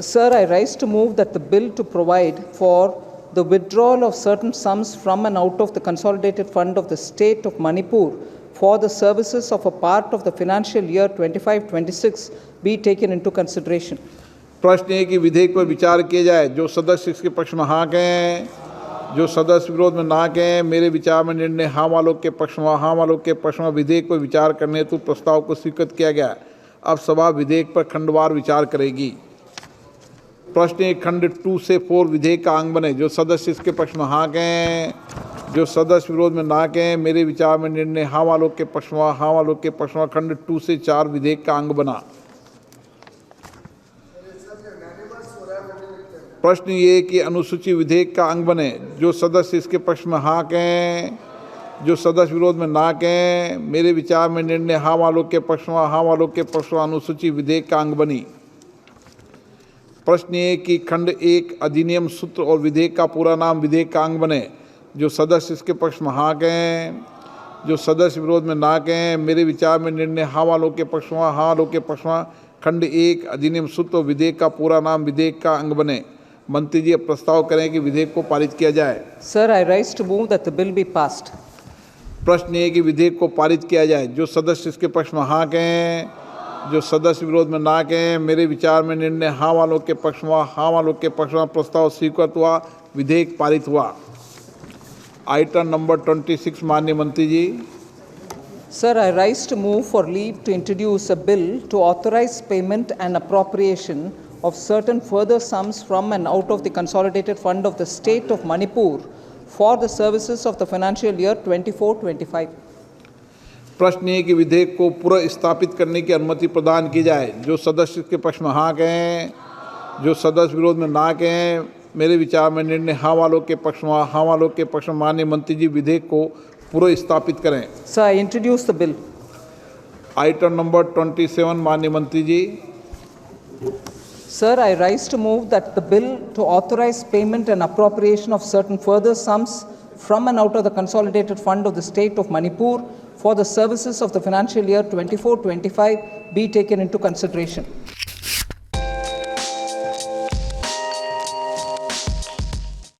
Sir, I rise to move that the bill to provide for the withdrawal of certain sums from and out of the consolidated fund of the state of Manipur for the services of a part of the financial year 25-26 be taken into consideration. प्रश्न है कि विधेयक पर विचार किया जाए। जो सदस्य इसके पक्ष में हाँ कहें, जो सदस्य विरोध में ना कहें। मेरे विचार में निर्णय हम आलोक के पक्ष में, हम आलोक के पक्ष में विधेयक पर विचार करने हेतु प्रस्ताव को स्वीकृत किया गया। अब सभा विधेयक पर खंडवार विचार करेगी। प्रश्न है खंड 2 से 4 विधेयक का अंग बने। जो सदस्य इसके पक्ष में हाँ कहें, जो सदस्य विरोध में ना कहें। मेरे विचार में निर्णय हम आलोक के पक्ष में, हम आलोक के पक्ष में खंड 2 से 4 विधेयक का अंग बना। प्रश्न ये कि अनुसूची विधेयक का अंग बने। जो सदस्य इसके पक्ष में हाँ कहें, जो सदस्य विरोध में ना कहें। मेरे विचार में निर्णय हम आलोक के पक्ष में, हम आलोक के पक्ष में अनुसूची विधेयक का अंग बनी। प्रश्न ये कि खंड 1 अधिनियम सूत्र और विधेयक का पूरा नाम विधेयक का अंग बने। जो सदस्य इसके पक्ष में हाँ कहें, जो सदस्य विरोध में ना कहें। मेरे विचार में निर्णय हम आलोक के पक्ष में, हाँ आलोक के पक्ष में खंड 1 अधिनियम सूत्र और विधेयक का पूरा नाम विधेयक का अंग बने। मंत्री जी अब प्रस्ताव करें कि विधेयक को पारित किया जाए। Sir, I rise to move that the bill be passed. प्रश्न ये कि विधेयक को पारित किया जाए। जो सदस्य इसके पक्ष में हाँ कहें, जो सदस्य विरोध में ना कहें। मेरे विचार में निर्णय हाँ वालों के पक्ष में, हाँ वालों के पक्ष में प्रस्ताव स्वीकृत हुआ, विधेयक पारित हुआ। आइटम नंबर 26 माननीय मंत्री जी। Sir, I rise to move for leave to introduce a bill to authorize payment and appropriation of certain further sums from and out of the consolidated fund of the state of Manipur for the services of the financial year 24-25. प्रश्न है कि विधेयक को पुनर्स्थापित करने की अनुमति प्रदान की जाए। जो सदस्य के पक्ष में हाँ कहें, जो सदस्य विरोध में ना कहें। मेरे विचार में निर्णय हाँ वालों के पक्ष में, हाँ वालों के पक्ष में माननीय मंत्री जी विधेयक को पुनर्स्थापित करें। Sir, I introduce the bill. Item number 27 माननीय मंत्री जी। Sir, I rise to move that the bill to authorize payment and appropriation of certain further sums from and out of the consolidated fund of the state of Manipur for the services of the financial year 24-25 be taken into consideration.